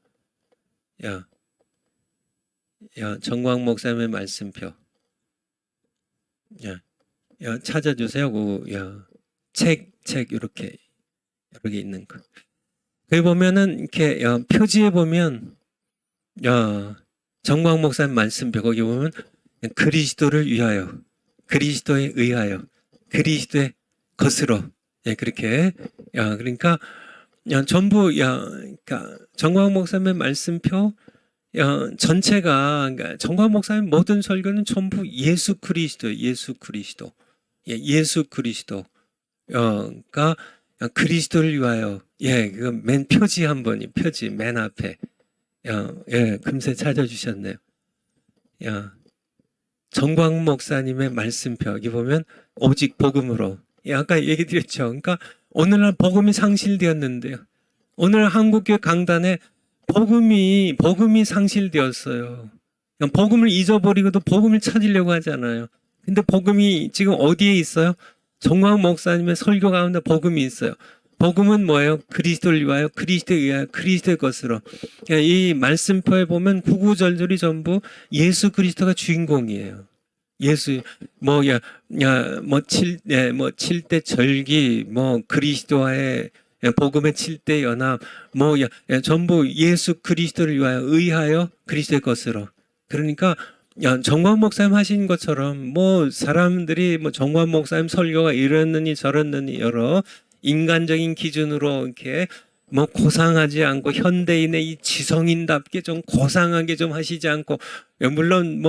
정광 목사님의 말씀표. 찾아주세요. 책 이렇게 여러 개 있는 거. 거기 보면은 이렇게 표지에 보면 정광 목사님 말씀표 거기 보면 그리스도를 위하여, 그리스도에 의하여, 그리스도의 것으로 그렇게 그러니까 전부 그러니까 정광 목사님의 말씀표 전체가 그러니까 정광 목사님 모든 설교는 전부 예수 그리스도, 예수 그리스도, 예수 그리스도가 그리스도를 위하여 그 맨 표지 한 번이 표지 맨 앞에 금세 찾아주셨네요. 정광 목사님의 말씀표 여기 보면 오직 복음으로 아까 얘기 드렸죠. 그러니까 오늘날 복음이 상실되었는데요. 오늘 한국교회 강단에 복음이 상실되었어요. 복음을 잊어버리고도 복음을 찾으려고 하잖아요. 근데 복음이 지금 어디에 있어요? 정광 목사님의 설교 가운데 복음이 있어요. 복음은 뭐예요? 그리스도를 위하여, 그리스도에 의하여, 그리스도의 것으로. 이 말씀표에 보면 구구절절이 전부 예수 그리스도가 주인공이에요. 예수 칠대 절기 그리스도와의 복음의 7대 연합 전부 예수 그리스도를 의하여 그리스도의 것으로. 그러니까 정광 목사님 하신 것처럼 사람들이 정광 목사님 설교가 이랬느니 저랬느니 여러 인간적인 기준으로 이렇게 고상하지 않고 현대인의 이 지성인답게 좀 고상하게 좀 하시지 않고 물론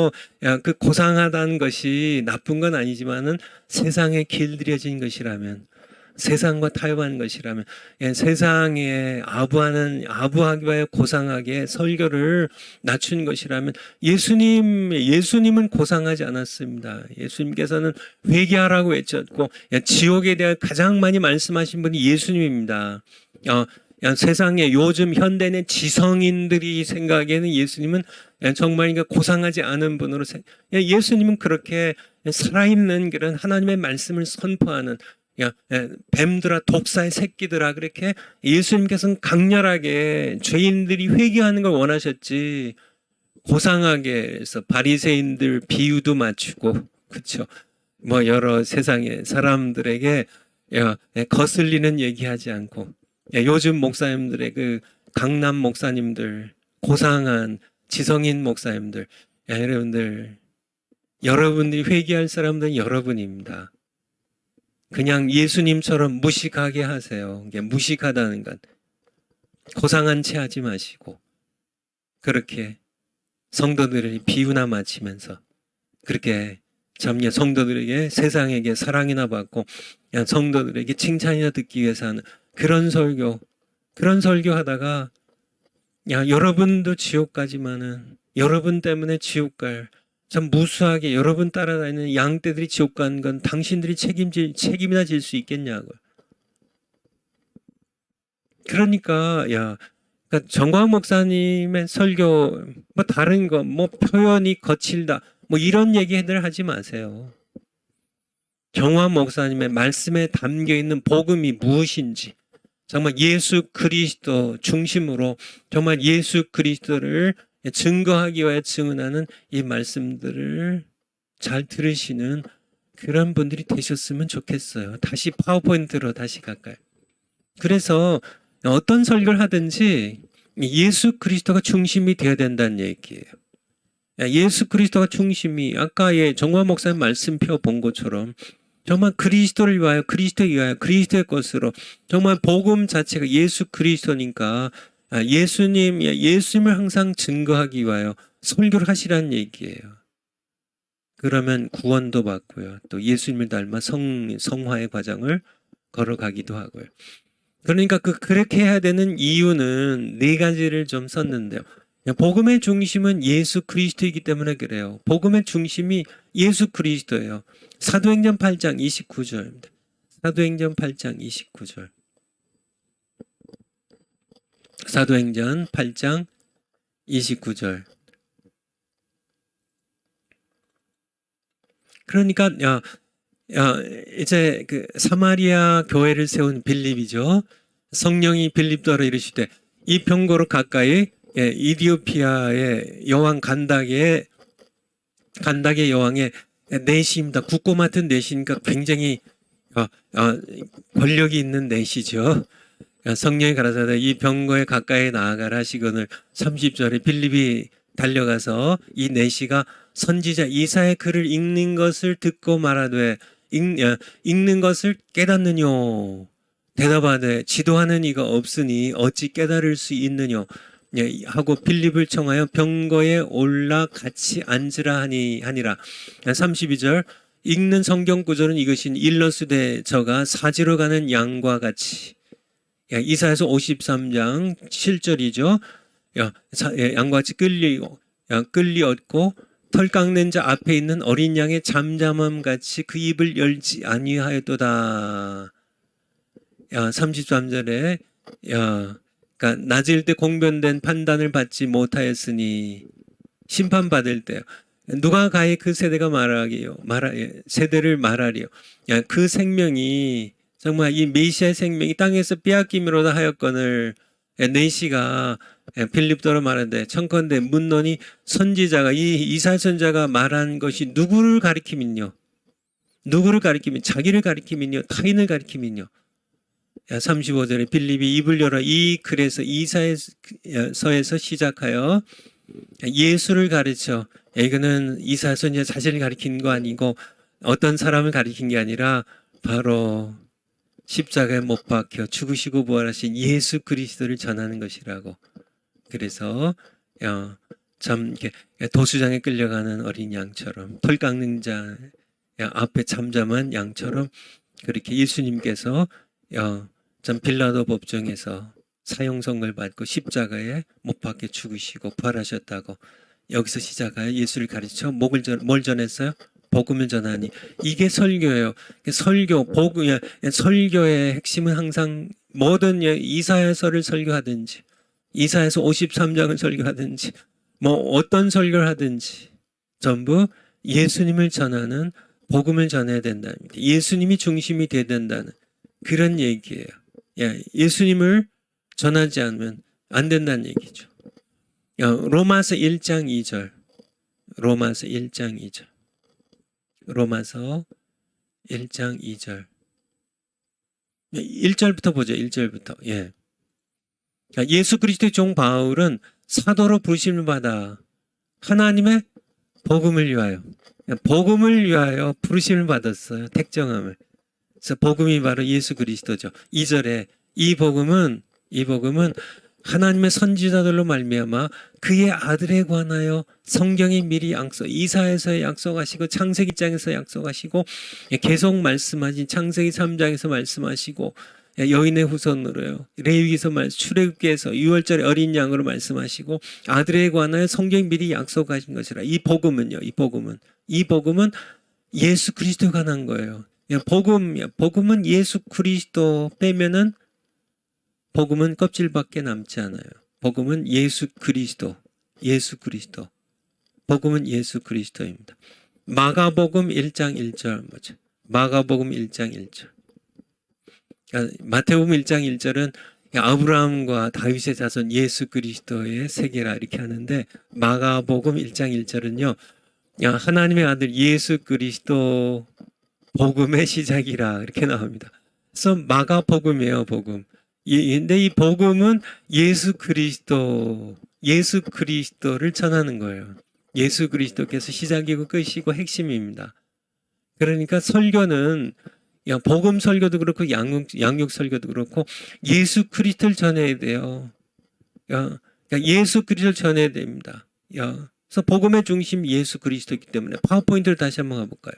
그 고상하다는 것이 나쁜 건 아니지만은 세상에 길들여진 것이라면 세상과 타협하는 것이라면 세상에 아부하기 위하여 고상하게 설교를 낮춘 것이라면 예수님은 고상하지 않았습니다. 예수님께서는 회개하라고 외쳤고 지옥에 대해 가장 많이 말씀하신 분이 예수님입니다. 세상에 요즘 현대의 지성인들이 생각에는 예수님은 정말 고상하지 않은 분으로 예수님은 그렇게 살아있는 그런 하나님의 말씀을 선포하는 뱀들아 독사의 새끼들아 그렇게 예수님께서는 강렬하게 죄인들이 회개하는 걸 원하셨지 고상하게 해서 바리새인들 비유도 맞추고 그렇죠. 여러 세상의 사람들에게 거슬리는 얘기하지 않고 요즘 목사님들의 그 강남 목사님들 고상한 지성인 목사님들 여러분들이 회개할 사람들은 여러분입니다. 그냥 예수님처럼 무식하게 하세요. 무식하다는 건 고상한 채 하지 마시고 그렇게 성도들을 비유나 맞추면서 그렇게 참여 성도들에게 세상에게 사랑이나 받고 성도들에게 칭찬이나 듣기 위해서 하는 그런 설교 하다가 여러분도 지옥 가지만은 여러분 때문에 지옥 갈 참 무수하게 여러분 따라다니는 양떼들이 지옥 가는 건 당신들이 책임이나 질 수 있겠냐고요. 그러니까 정광 목사님의 설교 다른 거 표현이 거칠다 이런 얘기들 하지 마세요. 정광 목사님의 말씀에 담겨 있는 복음이 무엇인지 정말 예수 그리스도 중심으로 정말 예수 그리스도를 증거하기 위해 증언하는 이 말씀들을 잘 들으시는 그런 분들이 되셨으면 좋겠어요. 다시 파워포인트로 다시 갈까요? 그래서 어떤 설교를 하든지 예수 그리스도가 중심이 되어야 된다는 얘기예요. 예수 그리스도가 중심이 아까 정광 목사님 말씀표 본 것처럼 정말 그리스도를 위하여, 그리스도에 위하여, 그리스도의 것으로 정말 복음 자체가 예수 그리스도니까 예수님을 항상 증거하기 위하여 설교를 하시라는 얘기예요. 그러면 구원도 받고요. 또 예수님을 닮아 성화의 과정을 걸어가기도 하고요. 그러니까 그렇게 해야 되는 이유는 네 가지를 좀 썼는데요. 복음의 중심은 예수 그리스도이기 때문에 그래요. 복음의 중심이 예수 그리스도예요. 사도행전 8장 29절입니다. 사도행전 8장 29절. 사도행전 8장 29절. 그러니까 이제 그 사마리아 교회를 세운 빌립이죠. 성령이 빌립더러 이르시되 이 병고로 가까이 이디오피아의 여왕 간닥의 여왕의 내시입니다. 국고 맡은 내시니까 굉장히 권력이 있는 내시죠. 성령이 가라사대 이 병거에 가까이 나아가라 하시거늘 30절에 빌립이 달려가서 이 내시가 선지자 이사의 글을 읽는 것을 듣고 말하되 읽는 것을 깨닫느뇨. 대답하되 지도하는 이가 없으니 어찌 깨달을 수 있느뇨. 하고 빌립을 청하여 병거에 올라 같이 앉으라 하니라. 32절 읽는 성경 구절은 이것인 일러스되 저가 사지로 가는 양과 같이. 이사야서 53장 7절이죠. 양과 같이 끌리 얻고 털 깎는 자 앞에 있는 어린 양의 잠잠함 같이 그 입을 열지 아니하였도다. 33절에 그러니까 낮을 때 공변된 판단을 받지 못하였으니 심판받을 때요. 누가 가히 그 세대가 세대를 말하리요. 그 생명이 정말 이 메시아의 생명이 땅에서 빼앗김으로다 하였거늘 내시가 빌립더러 말하는데 청컨대 묻노니 선지자가 이 이사야 선자가 말한 것이 누구를 가리키면요? 누구를 가리키면 자기를 가리키면요? 타인을 가리키면요? 35절에 빌립이 입을 열어 이 글에서 이사야서에서 시작하여 예수를 가르쳐 이거는 이사야 선지자 자신을 가리킨 거 아니고 어떤 사람을 가리킨 게 아니라 바로 십자가에 못 박혀 죽으시고 부활하신 예수 그리스도를 전하는 것이라고. 그래서 참 이렇게 도수장에 끌려가는 어린 양처럼 털 깎는 자 앞에 잠잠한 양처럼 그렇게 예수님께서 참 빌라도 법정에서 사형선고를 받고 십자가에 못 박혀 죽으시고 부활하셨다고. 여기서 시작하여 예수를 가르쳐 뭘 전했어요? 복음을 전하니. 이게 설교예요. 설교의 핵심은 항상 모든 이사야서를 설교하든지 이사야서 53장을 설교하든지 뭐 어떤 설교를 하든지 전부 예수님을 전하는 복음을 전해야 된다는 겁니다. 예수님이 중심이 돼야 된다는 그런 얘기예요. 예수님을 전하지 않으면 안 된다는 얘기죠. 로마서 1장 2절. 로마서 1장 2절. 로마서 1장 2절. 1절부터 보죠. 1절부터. 예수 그리스도의 종 바울은 사도로 부르심을 받아 하나님의 복음을 위하여 부르심을 받았어요. 택정함을. 그래서 복음이 바로 예수 그리스도죠. 2절에 이 복음은 하나님의 선지자들로 말미암아 그의 아들에 관하여 성경이 미리 이사야서에 약속하시고 창세기 1장에서 약속하시고 계속 말씀하신 창세기 3장에서 말씀하시고 여인의 후손으로요. 레위기서 출애굽기에서 6월절에 어린 양으로 말씀하시고 아들에 관하여 성경이 미리 약속하신 것이라. 이 복음은 예수 그리스도에 관한 거예요. 복음은 예수 그리스도 빼면은 복음은 껍질밖에 남지 않아요. 복음은 예수 그리스도. 복음은 예수 그리스도입니다. 마가복음 1장 1절 뭐죠? 마가복음 1장 1절. 마태복음 1장 1절은 아브라함과 다윗의 자손 예수 그리스도의 세계라 이렇게 하는데 마가복음 1장 1절은요. 하나님의 아들 예수 그리스도 복음의 시작이라 이렇게 나옵니다. 그래서 마가복음이에요. 복음. 근데 이 복음은 예수 그리스도를 전하는 거예요. 예수 그리스도께서 시작이고 끝이고 핵심입니다. 그러니까 설교는 복음 설교도 그렇고 양육 설교도 그렇고 예수 그리스도를 전해야 돼요. 그러니까 예수 그리스도를 전해야 됩니다. 그래서 복음의 중심 예수 그리스도이기 때문에 파워포인트를 다시 한번 가볼까요?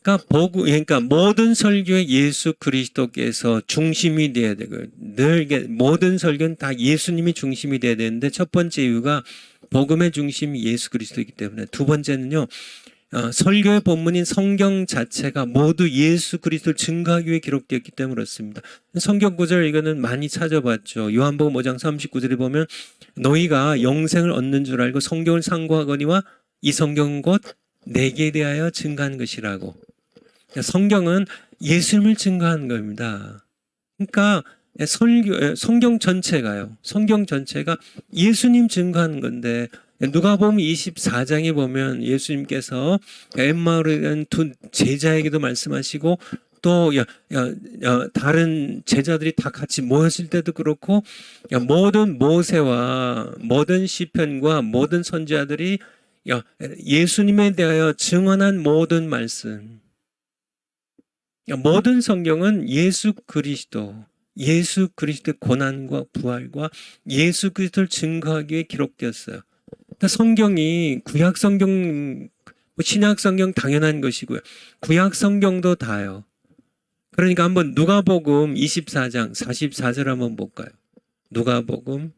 그러니까 모든 설교에 예수 그리스도께서 중심이 돼야 되고 늘 모든 설교는 다 예수님이 중심이 돼야 되는데 첫 번째 이유가 복음의 중심이 예수 그리스도이기 때문에 두 번째는요. 설교의 본문인 성경 자체가 모두 예수 그리스도를 증거하기 위해 기록되었기 때문에 그렇습니다. 성경 구절 이거는 많이 찾아봤죠. 요한복음 5장 39절에 보면 너희가 영생을 얻는 줄 알고 성경을 상고하거니와 이 성경은 곧 내게 대하여 증거한 것이라고. 성경은 예수님을 증거하는 겁니다. 그러니까 성경 전체가요. 성경 전체가 예수님 증거하는 건데 누가복음 24장에 보면 예수님께서 엠마오라는 두 제자에게도 말씀하시고 또 다른 제자들이 다 같이 모였을 때도 그렇고 모든 모세와 모든 시편과 모든 선지자들이 예수님에 대하여 증언한 모든 말씀, 모든 성경은 예수 그리스도의 고난과 부활과 예수 그리스도를 증거하기 위해 기록되었어요. 그러니까 성경이 구약 성경, 신약 성경 당연한 것이고요. 구약 성경도 다요. 그러니까 한번 누가복음 24장 44절 한번 볼까요? 누가복음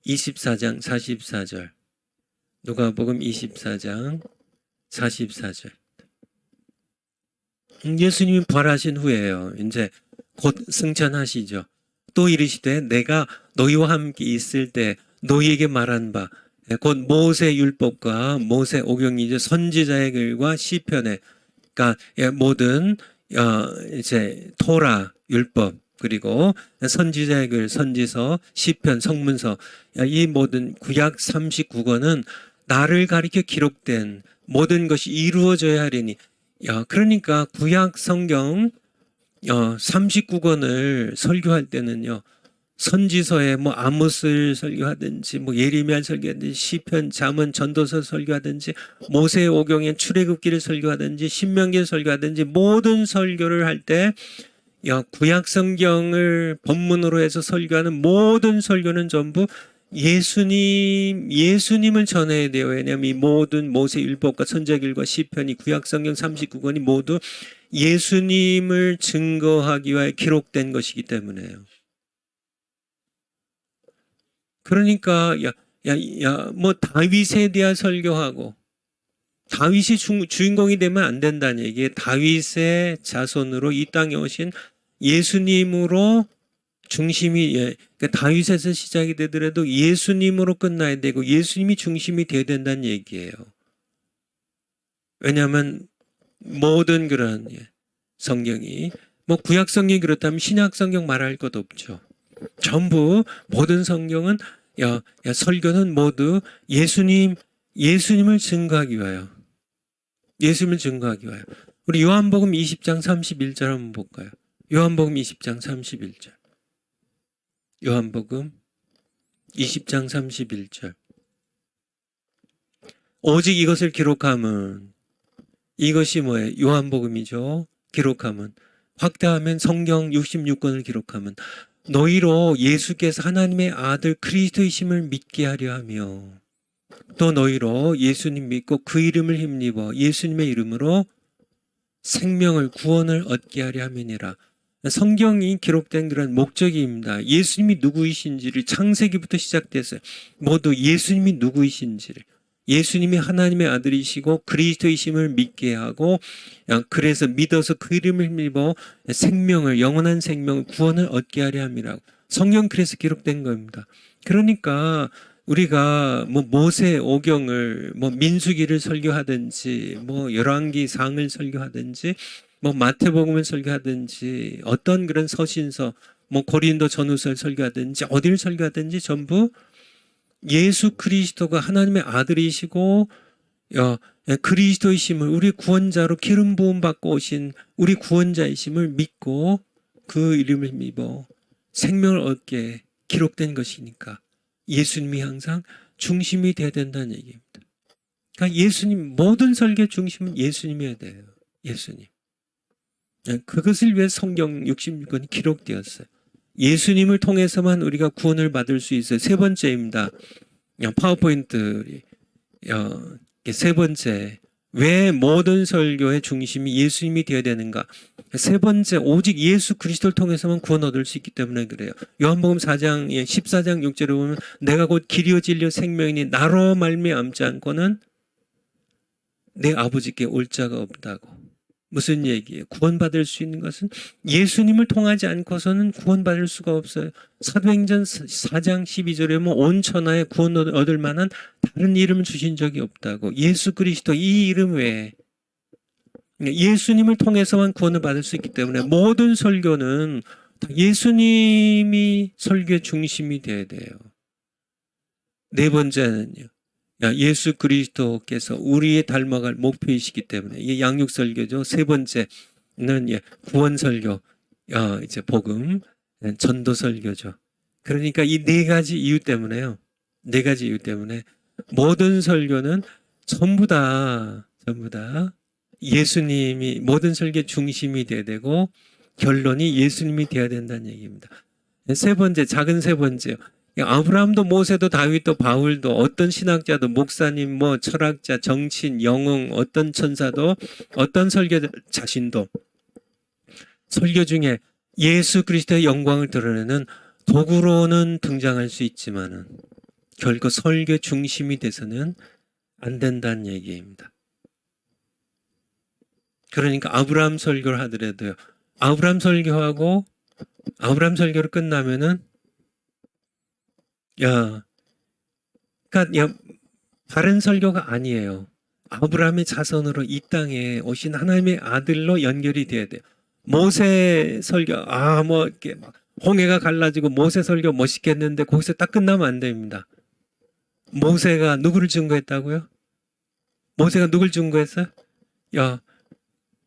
24장 44절. 누가복음 24장 44절. 예수님이 부활하신 후에요. 이제 곧 승천하시죠. 또 이르시되 내가 너희와 함께 있을 때 너희에게 말한 바 곧 모세 율법과 모세 오경이죠. 선지자의 글과 시편에 그러니까 모든 이제 토라 율법 그리고 선지자의 글, 선지서, 시편, 성문서 이 모든 구약 39권은 나를 가리켜 기록된 모든 것이 이루어져야 하리니 그러니까 구약 성경 39권을 설교할 때는요. 선지서에 뭐 아모스를 설교하든지 뭐 예레미야를 설교하든지 시편, 잠언, 전도서 설교하든지 모세의 오경의 출애굽기를 설교하든지 신명기를 설교하든지 모든 설교를 할 때 구약 성경을 본문으로 해서 설교하는 모든 설교는 전부 예수님을 전해야 돼요. 왜냐하면 이 모든 모세 율법과 선지자들과 시편이 구약 성경 39권이 모두 예수님을 증거하기 위해 기록된 것이기 때문에요. 그러니까 뭐 다윗에 대한 설교하고 다윗이 주인공이 되면 안 된다는 얘기예요. 다윗의 자손으로 이 땅에 오신 예수님으로 중심이 그러니까 다윗에서 시작이 되더라도 예수님으로 끝나야 되고 예수님이 중심이 되어야 된다는 얘기예요. 왜냐하면 모든 그런 성경이 뭐 구약 성경이 그렇다면 신약 성경 말할 것 없죠. 전부 모든 성경은 설교는 모두 예수님을 증거하기 위하여 예수님을 증거하기 위하여 우리 요한복음 20장 31절 한번 볼까요? 요한복음 20장 31절 요한복음 20장 31절 오직 이것을 기록함은 이것이 뭐예요? 요한복음이죠. 기록함은 확대하면 성경 66권을 기록하면 너희로 예수께서 하나님의 아들 그리스도이심을 믿게 하려 하며 또 너희로 예수님 믿고 그 이름을 힘입어 예수님의 이름으로 생명을 구원을 얻게 하려 함이니라. 성경이 기록된 그런 목적입니다. 예수님이 누구이신지를 창세기부터 시작됐어요. 모두 예수님이 누구이신지를 예수님이 하나님의 아들이시고 그리스도이심을 믿게 하고 그래서 믿어서 그 이름을 힘입어 생명을 영원한 생명을 구원을 얻게 하려 함이라고. 성경 그래서 기록된 겁니다. 그러니까 우리가 뭐 모세 오경을 뭐 민수기를 설교하든지 뭐 열왕기상을 설교하든지 뭐 마태복음을 설교하든지 어떤 그런 서신서 뭐 고린도 전후서를 설교하든지 어디를 설교하든지 전부 예수 그리스도가 하나님의 아들이시고 그리스도이심을 우리 구원자로 기름 부음 받고 오신 우리 구원자이심을 믿고 그 이름을 믿어 생명을 얻게 기록된 것이니까 예수님이 항상 중심이 돼야 된다는 얘기입니다. 그러니까 예수님, 모든 설교의 중심은 예수님이어야 돼요. 예수님. 그것을 위해 성경 66권이 기록되었어요. 예수님을 통해서만 우리가 구원을 받을 수 있어요. 세 번째입니다. 파워포인트 세 번째, 왜 모든 설교의 중심이 예수님이 되어야 되는가? 세 번째, 오직 예수 그리스도를 통해서만 구원 얻을 수 있기 때문에 그래요. 요한복음 4장 14장 6절에 보면 내가 곧 길이요 진리요 생명이니 나로 말미암지 않고는 내 아버지께 올 자가 없다고. 무슨 얘기예요? 구원받을 수 있는 것은 예수님을 통하지 않고서는 구원받을 수가 없어요. 사도행전 4장 12절에 보면 온 천하에 구원 얻을 만한 다른 이름을 주신 적이 없다고. 예수 그리스도 이 이름 외에 예수님을 통해서만 구원을 받을 수 있기 때문에 모든 설교는 예수님이 설교의 중심이 되어야 돼요. 네 번째는요. 예수 그리스도께서 우리의 닮아갈 목표이시기 때문에 이게 양육 설교죠. 세 번째는 구원 설교, 이제 복음, 전도 설교죠. 그러니까 이 네 가지 이유 때문에요. 네 가지 이유 때문에 모든 설교는 전부 다 예수님이 모든 설교의 중심이 돼야 되고 결론이 예수님이 돼야 된다는 얘기입니다. 세 번째, 작은 세 번째요. 아브라함도 모세도 다윗도 바울도 어떤 신학자도 목사님 뭐 철학자 정치인 영웅 어떤 천사도 어떤 설교자 자신도 설교 중에 예수 그리스도의 영광을 드러내는 도구로는 등장할 수 있지만은 결국 설교 중심이 돼서는 안 된다는 얘기입니다. 그러니까 아브라함 설교를 하더라도요. 아브라함 설교하고 아브라함 설교를 끝나면은 그러니까 다른 설교가 아니에요. 아브라함의 자손으로 이 땅에 오신 하나님의 아들로 연결이 돼야 돼요. 모세 설교, 뭐 이렇게 막 홍해가 갈라지고 모세 설교 멋있게 했는데 거기서 딱 끝나면 안 됩니다. 모세가 누구를 증거했다고요? 모세가 누굴 증거했어요?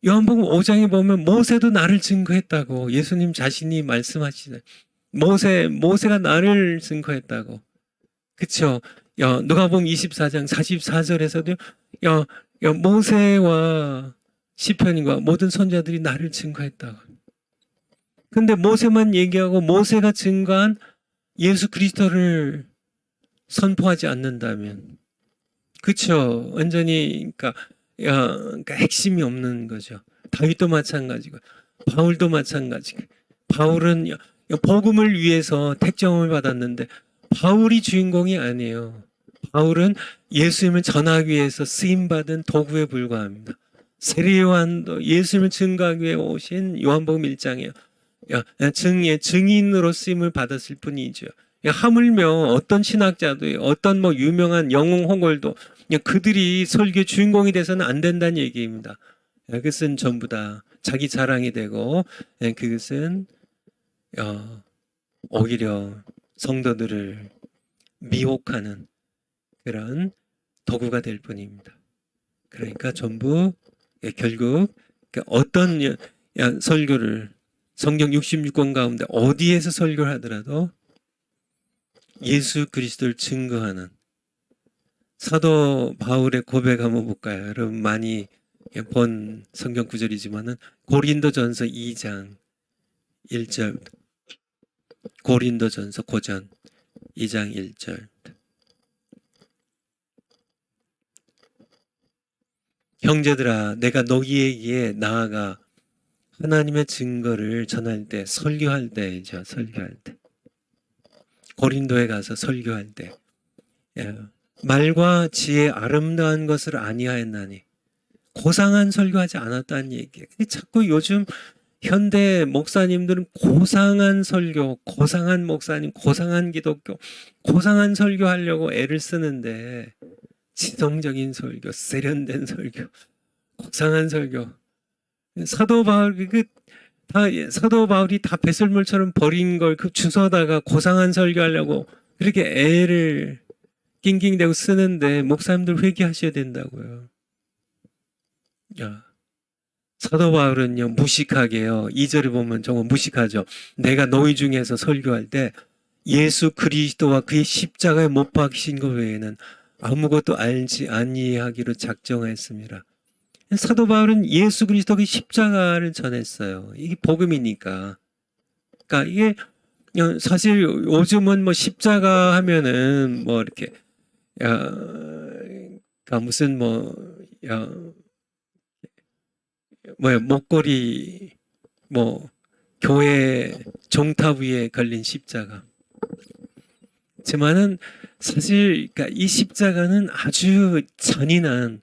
요한복음 5장에 보면 모세도 나를 증거했다고 예수님 자신이 말씀하시잖아요. 모세가 나를 증거했다고. 그쵸? 누가복음 24장 44절에서도 모세와 시편과 모든 선자들이 나를 증거했다고. 근데 모세만 얘기하고 모세가 증거한 예수 그리스도를 선포하지 않는다면, 그쵸? 완전히 그러니까 핵심이 없는 거죠. 다윗도 마찬가지고 바울도 마찬가지고. 바울은 복음을 위해서 택정을 받았는데 바울이 주인공이 아니에요. 바울은 예수님을 전하기 위해서 쓰임받은 도구에 불과합니다. 세례요한도 예수님을 증거하기 위해 오신 요한복음 1장이에요. 증인으로 쓰임을 받았을 뿐이죠. 하물며 어떤 신학자도 어떤 유명한 영웅 홍골도 그들이 설교 주인공이 돼서는 안 된다는 얘기입니다. 그것은 전부 다 자기 자랑이 되고 그것은 오히려 성도들을 미혹하는 그런 도구가 될 뿐입니다. 그러니까 전부 결국 어떤 설교를 성경 66권 가운데 어디에서 설교를 하더라도 예수 그리스도를 증거하는 사도 바울의 고백 한번 볼까요? 여러분 많이 본 성경 구절이지만은 고린도전서 2장 1절, 고린도전서 고전 2장 1절. 형제들아, 내가 너희에게 나아가 하나님의 증거를 전할 때, 설교할 때이죠. 설교할 때. 고린도에 가서 설교할 때. 말과 지혜 아름다운 것을 아니하였나니. 고상한 설교하지 않았다는 얘기예요. 자꾸 요즘 현대 목사님들은 고상한 설교, 고상한 목사님, 고상한 기독교, 고상한 설교하려고 애를 쓰는데 지성적인 설교, 세련된 설교, 고상한 설교. 사도 바울이 다 배설물처럼 버린 걸 그 주워다가 고상한 설교하려고 그렇게 애를 낑낑대고 쓰는데 목사님들 회개하셔야 된다고요. 사도 바울은요 무식하게요. 2절에 보면 정말 무식하죠. 내가 너희 중에서 설교할 때 예수 그리스도와 그의 십자가에 못 박히신 것 외에는 아무것도 알지 아니하기로 작정했습니다. 사도 바울은 예수 그리스도의 십자가를 전했어요. 이게 복음이니까. 그러니까 이게 사실 요즘은 뭐 십자가 하면은 뭐 이렇게 야, 그러니까 무슨 목걸이 뭐 교회 종탑 위에 걸린 십자가. 하지만은 사실 그러니까 이 십자가는 아주 잔인한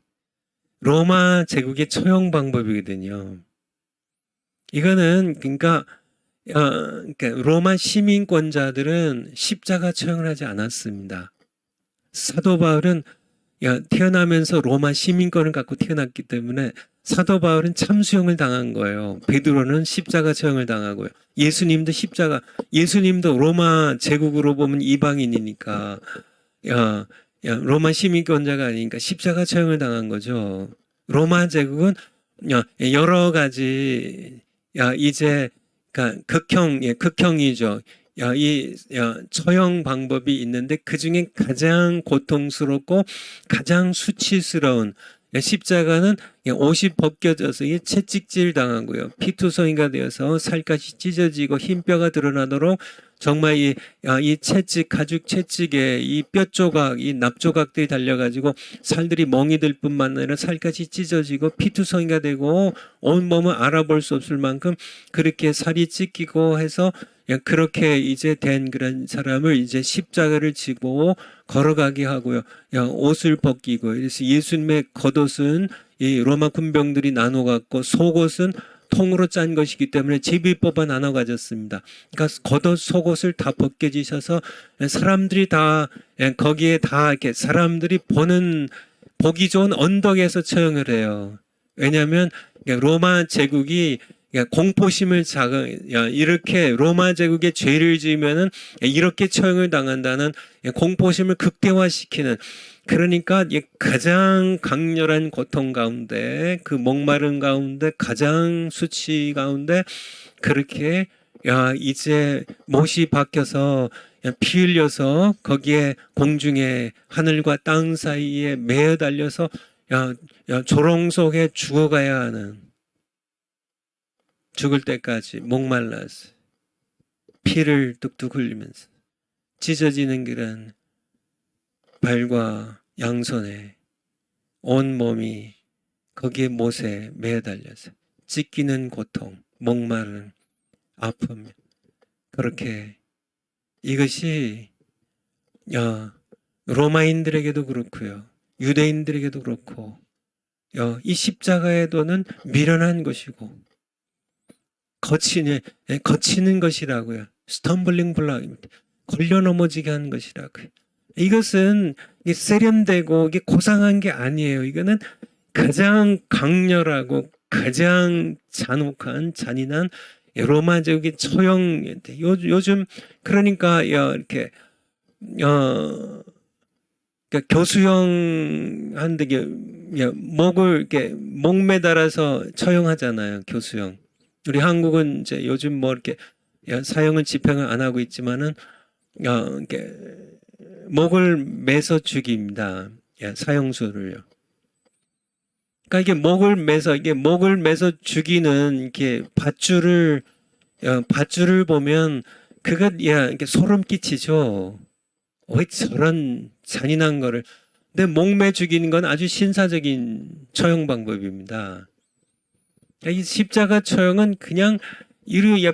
로마 제국의 처형 방법이거든요. 이거는 그러니까 로마 시민권자들은 십자가 처형을 하지 않았습니다. 사도 바울은 태어나면서 로마 시민권을 갖고 태어났기 때문에 사도 바울은 참수형을 당한 거예요. 베드로는 십자가 처형을 당하고요. 예수님도 로마 제국으로 보면 이방인이니까 로마 시민권자가 아니니까 십자가 처형을 당한 거죠. 로마 제국은 여러 가지 이제 그러니까 극형이죠. 이 처형 방법이 있는데 그 중에 가장 고통스럽고 가장 수치스러운 십자가는 옷이 벗겨져서 채찍질 당하고요. 피투성이가 되어서 살갗이 찢어지고 흰뼈가 드러나도록 정말 이 채찍, 가죽 채찍에 이 뼈 조각, 이 납조각들이 달려가지고 살들이 멍이 들 뿐만 아니라 살갗이 찢어지고 피투성이가 되고 온몸을 알아볼 수 없을 만큼 그렇게 살이 찢기고 해서 그렇게 이제 된 그런 사람을 이제 십자가를 지고 걸어가게 하고요. 옷을 벗기고 그래서 예수님의 겉옷은 이 로마 군병들이 나눠 갖고 속옷은 통으로 짠 것이기 때문에 제비뽑아 나눠 가졌습니다. 그러니까 겉옷 속옷을 다 벗겨지셔서 사람들이 다 거기에 다 이렇게 사람들이 보기 좋은 언덕에서 처형을 해요. 왜냐하면 로마 제국이 공포심을 이렇게 로마 제국의 죄를 지으면은 이렇게 처형을 당한다는 공포심을 극대화시키는 그러니까 가장 강렬한 고통 가운데 그 목마른 가운데 가장 수치 가운데 그렇게 이제 못이 박혀서 피 흘려서 거기에 공중에 하늘과 땅 사이에 매어 달려서 조롱 속에 죽어가야 하는 죽을 때까지 목말라서 피를 뚝뚝 흘리면서 찢어지는 그런 발과 양손에 온몸이 거기에 못에 매달려서 찢기는 고통, 목마른 아픔 그렇게 이것이 로마인들에게도 그렇고요. 유대인들에게도 그렇고 이 십자가의 도는 미련한 것이고 거치는 것이라고요. 스텀블링 블락입니다. 걸려 넘어지게 하는 것이라고요. 이것은 세련되고 이게 고상한 게 아니에요. 이거는 가장 강렬하고 가장 잔혹한 잔인한 로마 제국의 처형인데 요즘 그러니까 이렇게 그러니까 교수형한데 목을 이렇게 목 매달아서 처형하잖아요. 교수형. 우리 한국은 이제 요즘 뭐 이렇게 사형을 집행을 안 하고 있지만은 이렇게 목을 매서 죽입니다. 사형수를요. 그러니까 이게 목을 매서 죽이는 이렇게 밧줄을 보면 그것 이렇게 소름 끼치죠. 왜 저런 잔인한 거를? 근데 목매 죽이는 건 아주 신사적인 처형 방법입니다. 이 십자가 처형은 그냥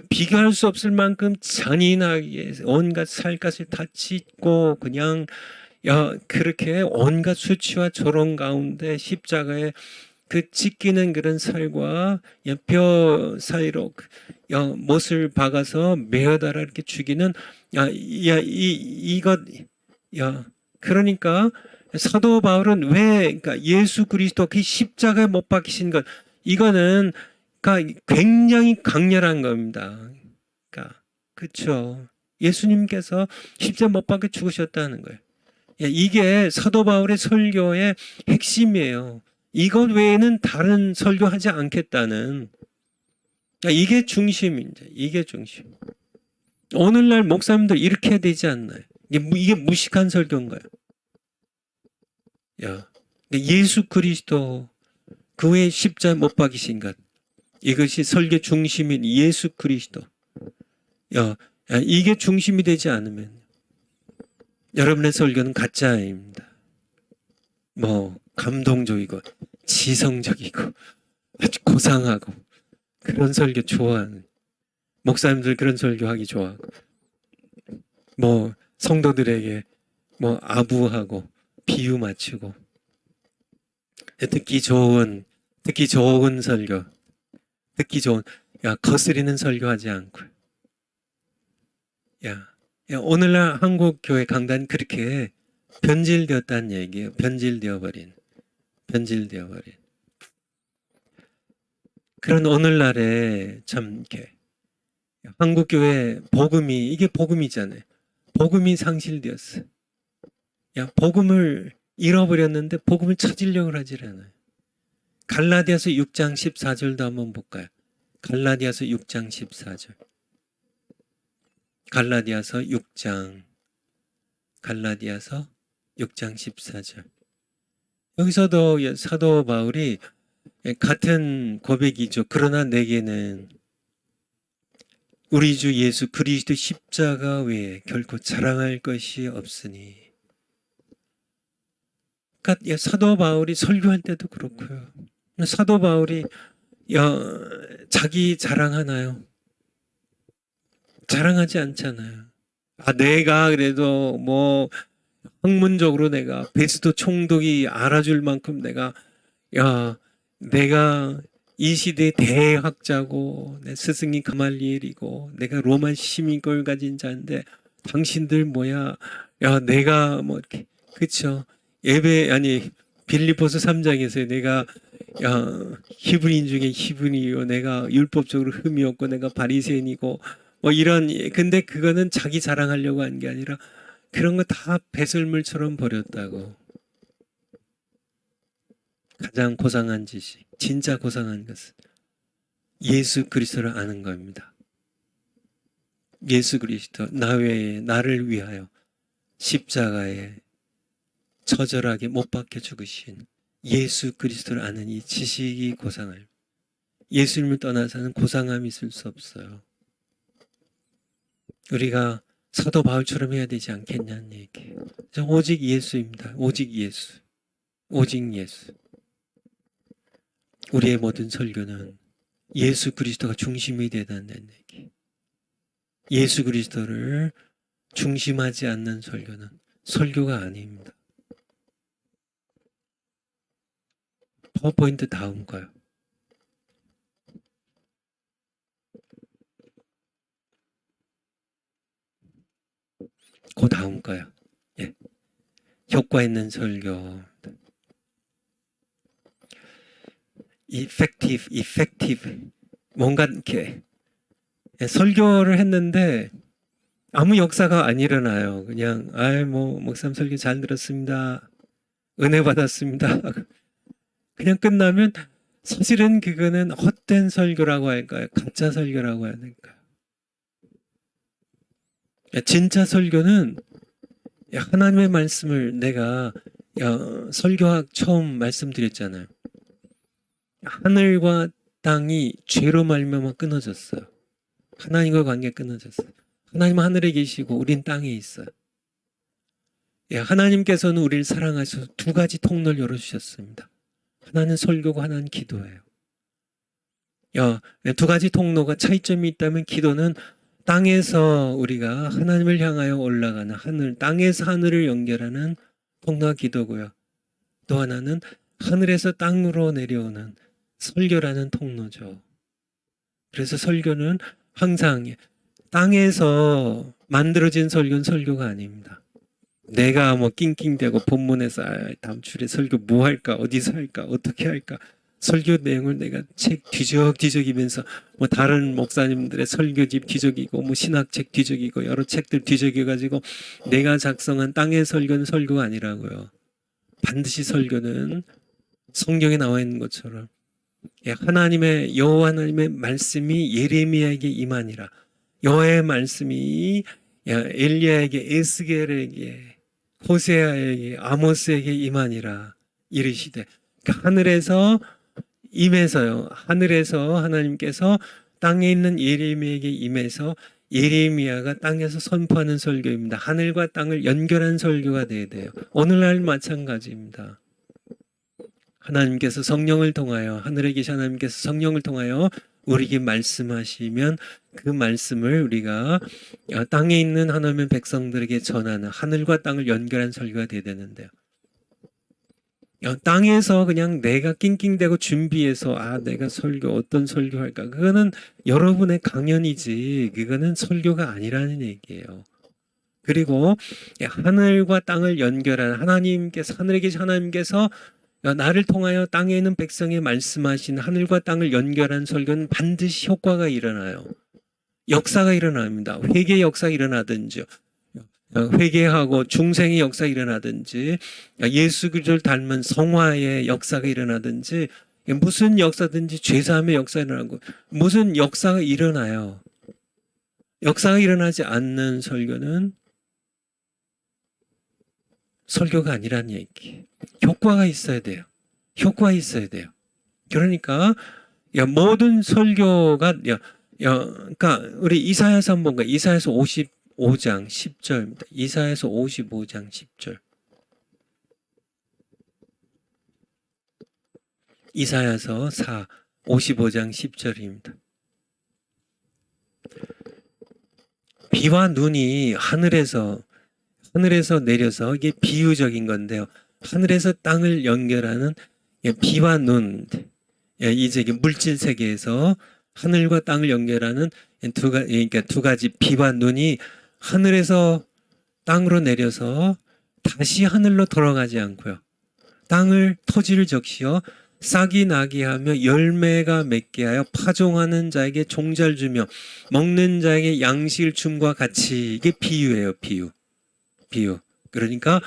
비교할 수 없을 만큼 잔인하게 온갖 살갗을 다 찢고 그냥 그렇게 온갖 수치와 조롱 가운데 십자가에 그 찢기는 그런 살과 뼈 사이로 못을 박아서 매어달아 이렇게 죽이는 그러니까 사도 바울은 그러니까 예수 그리스도 그 십자가에 못 박히신 것 이거는 그러니까 굉장히 강렬한 겁니다. 그러니까 그렇죠. 예수님께서 십자가 못 박혀 죽으셨다는 거예요. 이게 사도 바울의 설교의 핵심이에요. 이것 외에는 다른 설교하지 않겠다는 이게 중심입니다. 이게 중심. 오늘날 목사님들 이렇게 해야 되지 않나요? 이게 무식한 설교인가요? 야, 예수 그리스도 그 외에 십자가 못 박이신 것, 이것이 설교 중심인 예수 그리스도. 이게 중심이 되지 않으면 여러분의 설교는 가짜입니다. 뭐 감동적이고 지성적이고 아주 고상하고 그런 설교 좋아하는 목사님들, 그런 설교하기 좋아하고 뭐 성도들에게 뭐 아부하고 비유 맞추고 듣기 좋은 설교, 듣기 좋은, 거스리는 설교하지 않고, 오늘날 한국 교회 강단이 그렇게 변질되었다는 얘기예요. 변질되어버린. 그런 오늘날에 참 이렇게 한국 교회 이게 복음이잖아요. 복음이 상실되었어. 복음을 잃어버렸는데 복음을 찾으려고 하질 않아요. 갈라디아서 6장 14절도 한번 볼까요? 갈라디아서 6장 14절. 갈라디아서 6장 14절. 여기서도 사도 바울이 같은 고백이죠. 그러나 내게는 우리 주 예수 그리스도 십자가 외에 결코 자랑할 것이 없으니. 그러니까 사도 바울이 설교할 때도 그렇고요. 사도 바울이 자기 자랑하나요? 자랑하지 않잖아요. 내가 그래도 뭐 학문적으로 내가 베스트 총독이 알아줄 만큼 내가 이 시대의 대학자고 내 스승이 가말리엘이고 내가 로마 시민권을 가진 자인데 당신들 뭐야? 내가 뭐 이렇게, 그쵸? 빌립보서 3장에서 내가 히브리인 중에 히브리요, 내가 율법적으로 흠이 없고 내가 바리새인이고 뭐 이런. 근데 그거는 자기 자랑하려고 한 게 아니라 그런 거 다 배설물처럼 버렸다고. 가장 고상한 짓이, 진짜 고상한 것은 예수 그리스도를 아는 겁니다. 예수 그리스도, 나를 위하여 십자가에 처절하게 못 박혀 죽으신 예수 그리스도를 아는 이 지식이 고상할. 예수님을 떠나서는 고상함이 있을 수 없어요. 우리가 사도 바울처럼 해야 되지 않겠냐는 얘기예요. 오직 예수입니다. 오직 예수. 우리의 모든 설교는 예수 그리스도가 중심이 되다는 얘기. 예수 그리스도를 중심하지 않는 설교는 설교가 아닙니다. 파워포인트 다음 거요. 그 다음 거요. 효과 있는 설교. effective. 뭔가 이렇게 설교를 했는데 아무 역사가 안 일어나요. 그냥 목사님 설교 잘 들었습니다. 은혜 받았습니다. 그냥 끝나면 사실은 그거는 헛된 설교라고 할까요? 가짜 설교라고 해야 될까요? 진짜 설교는 하나님의 말씀을 내가 설교학 처음 말씀드렸잖아요. 하늘과 땅이 죄로 말미암아 끊어졌어요. 하나님과 관계 끊어졌어요. 하나님은 하늘에 계시고 우린 땅에 있어요. 하나님께서는 우리를 사랑하셔서 두 가지 통로를 열어주셨습니다. 하나는 설교고 하나는 기도예요. 두 가지 통로가 차이점이 있다면 기도는 땅에서 우리가 하나님을 향하여 올라가는 땅에서 하늘을 연결하는 통로가 기도고요. 또 하나는 하늘에서 땅으로 내려오는 설교라는 통로죠. 그래서 설교는 항상 땅에서 만들어진 설교는 설교가 아닙니다. 내가 뭐 낑낑대고 본문에서 다음 주에 설교 뭐 할까, 어디서 할까, 어떻게 할까, 설교 내용을 내가 책 뒤적이면서 뭐 다른 목사님들의 설교집 뒤적이고 뭐 신학책 뒤적이고 여러 책들 뒤적여가지고 내가 작성한 땅의 설교는 설교가 아니라고요. 반드시 설교는 성경에 나와 있는 것처럼 여호와 하나님의 말씀이 예레미야에게 임하니라. 여호와의 말씀이 엘리야에게, 에스겔에게, 호세아에게, 아모스에게 임하니라 이르시되, 그러니까 하늘에서 임해서요. 하늘에서 하나님께서 땅에 있는 예레미야에게 임해서 예레미야가 땅에서 선포하는 설교입니다. 하늘과 땅을 연결한 설교가 돼야 돼요. 오늘날 마찬가지입니다. 하나님께서 성령을 통하여, 하늘에 계신 하나님께서 성령을 통하여 우리에게 말씀하시면 그 말씀을 우리가 땅에 있는 하나님의 백성들에게 전하는, 하늘과 땅을 연결한 설교가 돼야 되는데요. 땅에서 그냥 내가 낑낑대고 준비해서 내가 설교 어떤 설교 할까, 그거는 여러분의 강연이지 그거는 설교가 아니라는 얘기예요. 그리고 하늘과 땅을 연결한 하나님께서, 하늘에 계신 하나님께서 나를 통하여 땅에 있는 백성에 말씀하신 하늘과 땅을 연결한 설교는 반드시 효과가 일어나요. 역사가 일어납니다. 회개의 역사가 일어나든지, 회개하고 중생의 역사가 일어나든지, 예수 그리스도를 닮은 성화의 역사가 일어나든지, 무슨 역사든지 죄사함의 역사가 일어나고 무슨 역사가 일어나요. 역사가 일어나지 않는 설교는 설교가 아니란 얘기. 효과가 있어야 돼요. 효과가 있어야 돼요. 그러니까 모든 설교가 그러니까 우리 이사야서 한번 볼까요? 이사야서 55장 10절입니다. 이사야서 55장 10절. 이사야서 55장 10절입니다. 비와 눈이 하늘에서 내려서, 이게 비유적인 건데요. 하늘에서 땅을 연결하는 비와 눈, 이제 물질 세계에서 하늘과 땅을 연결하는 그러니까 두 가지 비와 눈이 하늘에서 땅으로 내려서 다시 하늘로 돌아가지 않고요. 땅을 토지를 적시어 싹이 나게 하며 열매가 맺게 하여 파종하는 자에게 종자를 주며 먹는 자에게 양식을 줌과 같이, 이게 비유예요. 비유. 그러니까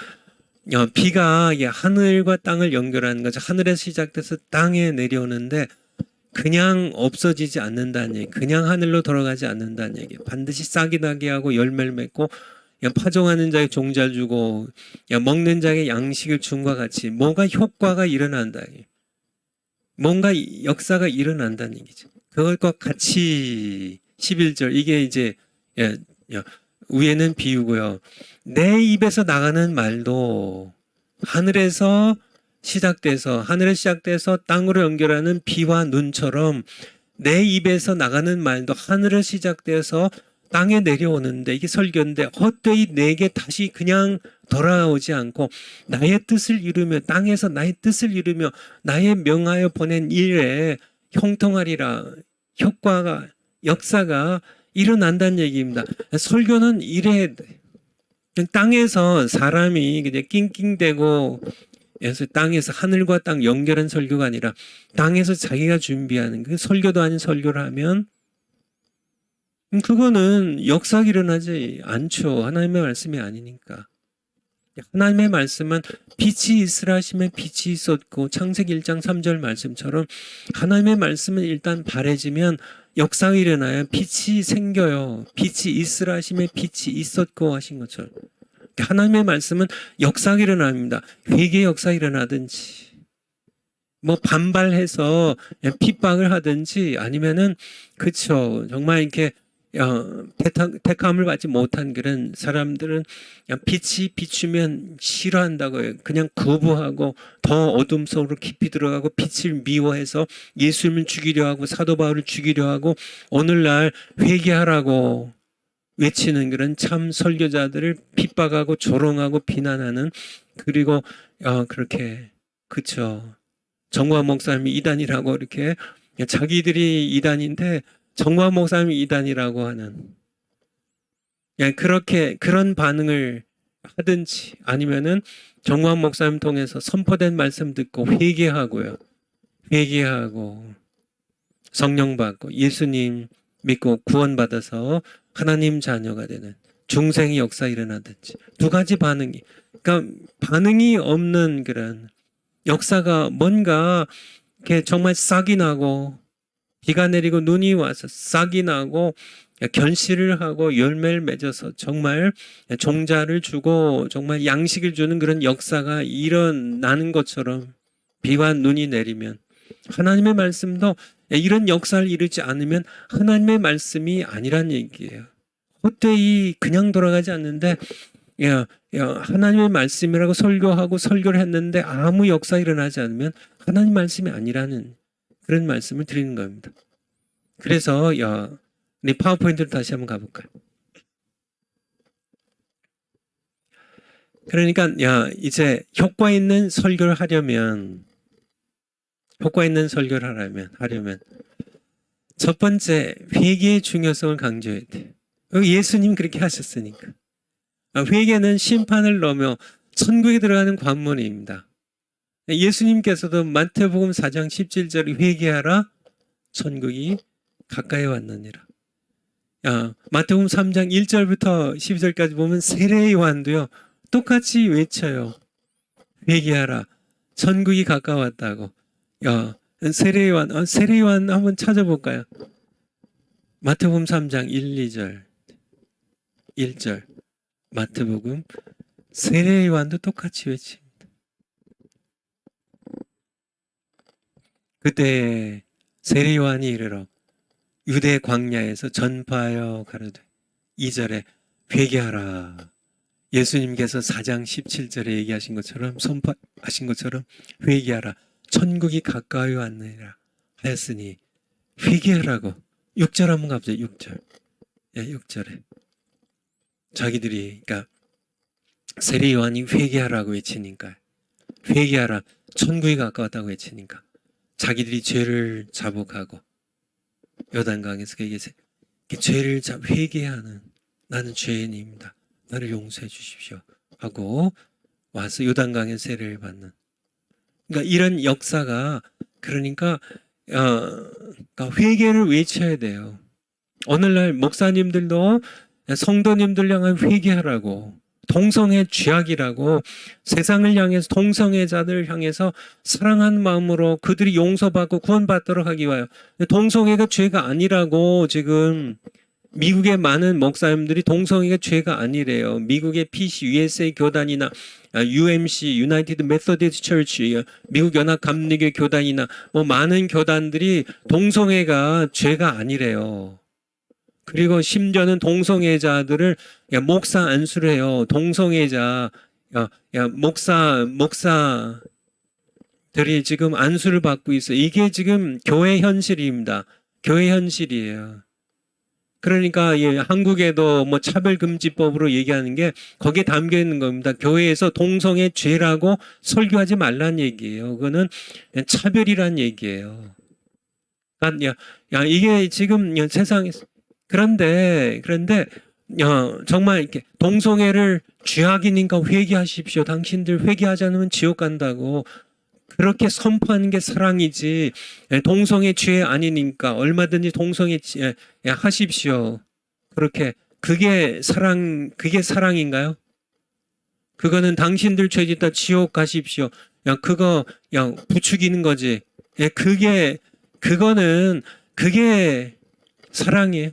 비가 하늘과 땅을 연결하는 거죠. 하늘에서 시작돼서 땅에 내려오는데 그냥 없어지지 않는다는 얘기, 그냥 하늘로 돌아가지 않는다는 얘기. 반드시 싹이 나게 하고 열매를 맺고 파종하는 자에게 종자를 주고 먹는 자에게 양식을 줌과 같이 뭔가 효과가 일어난다. 뭔가 역사가 일어난다는 얘기죠. 그것과 같이 11절, 이게 이제 위에는 비유고요. 내 입에서 나가는 말도 하늘에서 시작돼서 땅으로 연결하는 비와 눈처럼 내 입에서 나가는 말도 하늘을 시작돼서 땅에 내려오는데, 이게 설교인데 헛되이 내게 다시 그냥 돌아오지 않고 나의 뜻을 이루며, 땅에서 나의 뜻을 이루며 나의 명하여 보낸 일에 형통하리라, 효과가, 역사가 일어난다는 얘기입니다. 설교는 이래, 땅에서 사람이 그냥 낑낑대고 그래서 땅에서 하늘과 땅 연결한 설교가 아니라 땅에서 자기가 준비하는 그 설교도 아닌 설교를 하면 그거는 역사가 일어나지 않죠. 하나님의 말씀이 아니니까. 하나님의 말씀은 빛이 있으라 하시면 빛이 있었고, 창세기 1장 3절 말씀처럼 하나님의 말씀은 일단 바래지면 역사가 일어나요. 빛이 생겨요. 빛이 있으라 하시면 빛이 있었고 하신 것처럼 하나님의 말씀은 역사가 일어납니다. 회개의 역사가 일어나든지 반발해서 핍박을 하든지, 아니면은 그쵸, 정말 이렇게 택함을 받지 못한 그런 사람들은 빛이 비추면 싫어한다고요. 그냥 거부하고 더 어둠 속으로 깊이 들어가고 빛을 미워해서 예수님을 죽이려 하고 사도 바울을 죽이려 하고 오늘날 회개하라고 외치는 그런 참 설교자들을 핍박하고 조롱하고 비난하는, 그리고 그렇게 그쵸, 정광 목사님이 이단이라고 이렇게 자기들이 이단인데 정광 목사님이 이단이라고 하는, 그렇게 그런 반응을 하든지, 아니면은 정광 목사님 통해서 선포된 말씀 듣고 회개하고 성령 받고 예수님 믿고 구원받아서 하나님 자녀가 되는 중생의 역사 일어나든지, 두 가지 반응이, 그러니까 반응이 없는 그런 역사가, 뭔가 이렇게 정말 싹이 나고 비가 내리고 눈이 와서 싹이 나고 결실을 하고 열매를 맺어서 정말 종자를 주고 정말 양식을 주는 그런 역사가 일어나는 것처럼 비와 눈이 내리면 하나님의 말씀도 이런 역사를 이루지 않으면 하나님의 말씀이 아니란 얘기예요. 헛되이 그냥 돌아가지 않는데 하나님의 말씀이라고 설교하고 설교를 했는데 아무 역사 일어나지 않으면 하나님 말씀이 아니라는 그런 말씀을 드리는 겁니다. 그래서 우리 파워포인트를 다시 한번 가볼까요? 그러니까 이제 효과 있는 설교를 하려면 첫 번째 회개의 중요성을 강조해야 돼요. 예수님 그렇게 하셨으니까. 회개는 심판을 넘어 천국에 들어가는 관문입니다. 예수님께서도 마태복음 4장 17절에 회개하라 천국이 가까이 왔느니라. 마태복음 3장 1절부터 12절까지 보면 세례 요한도요 똑같이 외쳐요. 회개하라 천국이 가까웠다고. 세례 요한 한번 찾아볼까요? 마태복음 3장 1, 1절 마태복음 세례 요한도 똑같이 외칩니다. 그때 세례 요한이 이르러 유대 광야에서 전파하여 가로되 2절에 회개하라. 예수님께서 4장 17절에 얘기하신 것처럼 선포하신 것처럼 회개하라. 천국이 가까이 왔느니라 하였으니 회개하라고. 6절 한번 가보죠. 6절. 6절에 자기들이 그러니까 세례 요한이 회개하라고 외치니까 회개하라 천국이 가까웠다고 외치니까 자기들이 죄를 자복하고 요단강에서 그에게 죄를 회개하는 나는 죄인입니다. 나를 용서해 주십시오 하고 와서 요단강에 세례를 받는 그러니까 이런 역사가 그러니까 회개를 외쳐야 돼요. 오늘날 목사님들도 성도님들 향해 회개하라고 동성애 죄악이라고 세상을 향해서 동성애자들을 향해서 사랑하는 마음으로 그들이 용서받고 구원받도록 하기 위하여 동성애가 죄가 아니라고 지금 미국의 많은 목사님들이 동성애가 죄가 아니래요. 미국의 PC, USA 교단이나 UMC, United Methodist Church, 미국 연합 감리교 교단이나 뭐 많은 교단들이 동성애가 죄가 아니래요. 그리고 심지어는 동성애자들을 목사 안수를 해요. 동성애자 목사들이 지금 안수를 받고 있어요. 이게 지금 교회 현실입니다. 교회 현실이에요. 그러니까 한국에도 뭐 차별금지법으로 얘기하는 게 거기에 담겨 있는 겁니다. 교회에서 동성애 죄라고 설교하지 말란 얘기예요. 그거는 차별이란 얘기예요. 그러니까 이게 지금 세상에서 그런데 정말 이렇게 동성애를 죄악이니까 회개하십시오. 당신들 회개하지 않으면 지옥 간다고 그렇게 선포하는 게 사랑이지 동성애 죄 아니니까 얼마든지 동성애 하십시오. 그렇게 그게 사랑인가요? 그거는 당신들 죄 짓다 지옥 가십시오. 그거 부추기는 거지. 그게 사랑이에요.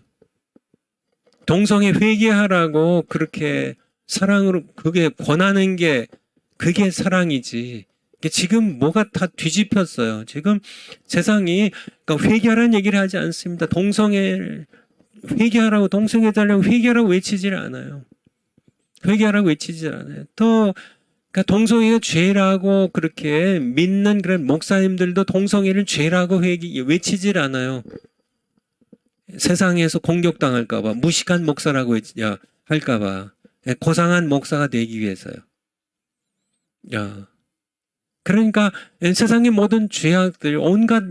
동성애 회개하라고 그렇게 사랑으로 그게 권하는 게 그게 사랑이지. 지금 뭐가 다 뒤집혔어요. 지금 세상이 그러니까 회개하라는 얘기를 하지 않습니다. 동성애를 회개하라고 동성애자라고 회개하라고 외치질 않아요. 회개하라고 외치질 않아요. 또 그러니까 동성애가 죄라고 그렇게 믿는 그런 목사님들도 동성애를 죄라고 외치질 않아요. 세상에서 공격당할까봐 무식한 목사라고 할까봐 고상한 목사가 되기 위해서요. 그러니까 세상의 모든 죄악들 온갖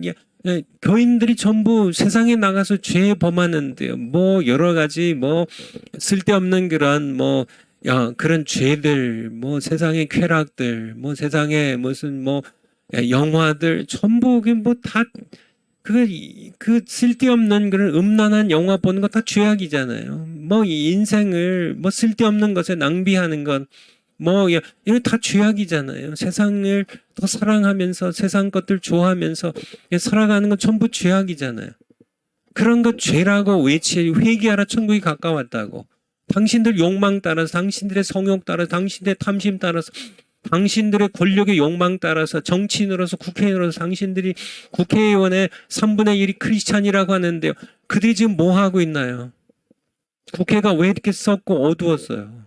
교인들이 전부 세상에 나가서 죄 범하는데요. 뭐 여러 가지 뭐 쓸데없는 그런 그런 죄들 뭐 세상의 쾌락들 뭐 세상의 무슨 뭐 영화들 전부 뭐 다 그 쓸데없는 그런 음란한 영화 보는 거 다 죄악이잖아요. 뭐 인생을 뭐 쓸데없는 것에 낭비하는 건 이거 다 죄악이잖아요. 세상을 더 사랑하면서 세상 것들 좋아하면서 살아가는 건 전부 죄악이잖아요. 그런 것 죄라고 외치 회개하라 천국이 가까웠다고. 당신들 욕망 따라서 당신들의 성욕 따라서 당신들의 탐심 따라서 당신들의 권력의 욕망 따라서 정치인으로서 국회의원으로서 당신들이 국회의원의 3분의 1이 크리스찬이라고 하는데요. 그들이 지금 뭐 하고 있나요? 국회가 왜 이렇게 썩고 어두웠어요?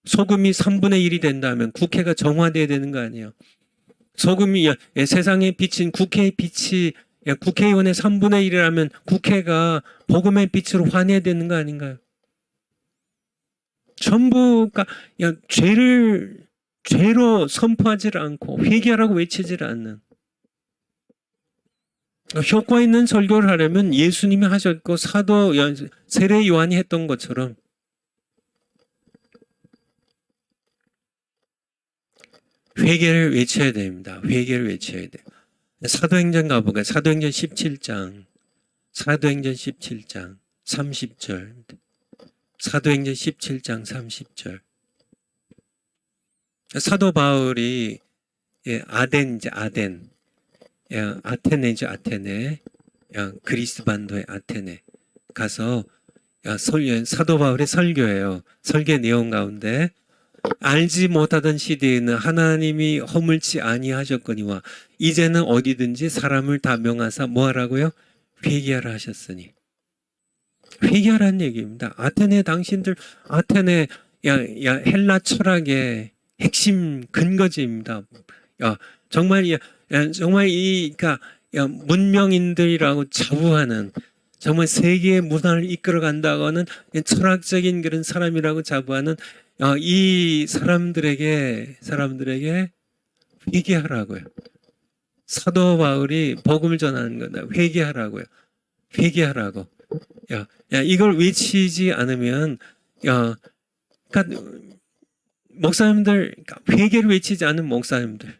소금이 3분의 1이 된다면 국회가 정화돼야 되는 거 아니에요? 소금이 세상에 비친 국회의 빛이 국회의원의 3분의 1이라면 국회가 복음의 빛으로 환해야 되는 거 아닌가요? 전부가 죄로 선포하지를 않고 회개하라고 외치지를 않는, 효과 있는 설교를 하려면 예수님이 하셨고 사도 세례 요한이 했던 것처럼 회개를 외쳐야 됩니다. 회개를 외쳐야 돼요. 사도행전 가보게. 사도행전 17장 30절. 사도행전 17장 30절. 사도 바울이 아테네죠. 아테네. 그리스 반도의 아테네 가서 사도 바울의 설교예요. 설교 내용 가운데 알지 못하던 시대에는 하나님이 허물지 아니하셨거니와 이제는 어디든지 사람을 다 명하사 뭐하라고요? 회개하라 하셨으니. 회개하라는 얘기입니다. 아테네 당신들 아테네 헬라 철학의 핵심 근거지입니다. 정말 그러니까 문명인들이라고 자부하는, 정말 세계의 문화를 이끌어간다고 하는 철학적인 그런 사람이라고 자부하는 이 사람들에게 회개하라고요. 사도 바울이 복음을 전하는 거다. 회개하라고요. 회개하라고. 이걸 외치지 않으면, 그러니까 목사님들, 회개를 외치지 않은 목사님들,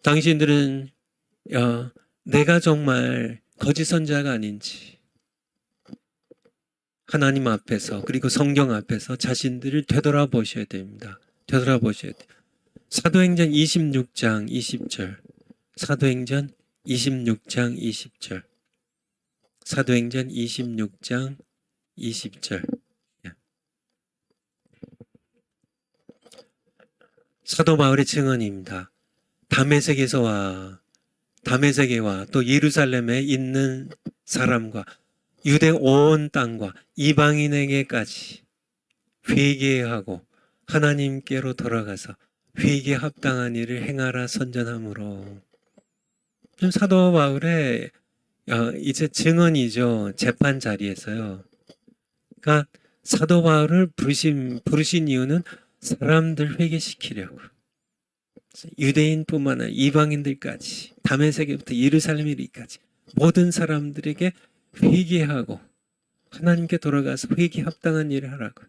당신들은 내가 정말 거짓 선자가 아닌지 하나님 앞에서 그리고 성경 앞에서 자신들을 되돌아보셔야 됩니다. 되돌아보셔야 돼요. 사도행전 26장 20절. 사도행전 26장 20절. 사도행전 26장 20절. 사도 바울의 증언입니다. 다메섹에와 또 예루살렘에 있는 사람과 유대 온 땅과 이방인에게까지 회개하고 하나님께로 돌아가서 회개 합당한 일을 행하라 선전함으로. 좀 사도 바울의 이제 증언이죠. 재판 자리에서요. 그러니까 사도 바울을 부르신 이유는 사람들 회개시키려고. 유대인뿐만 아니라 이방인들까지, 다메섹에부터 예루살렘에까지 모든 사람들에게 회개하고 하나님께 돌아가서 회개 합당한 일을 하라고,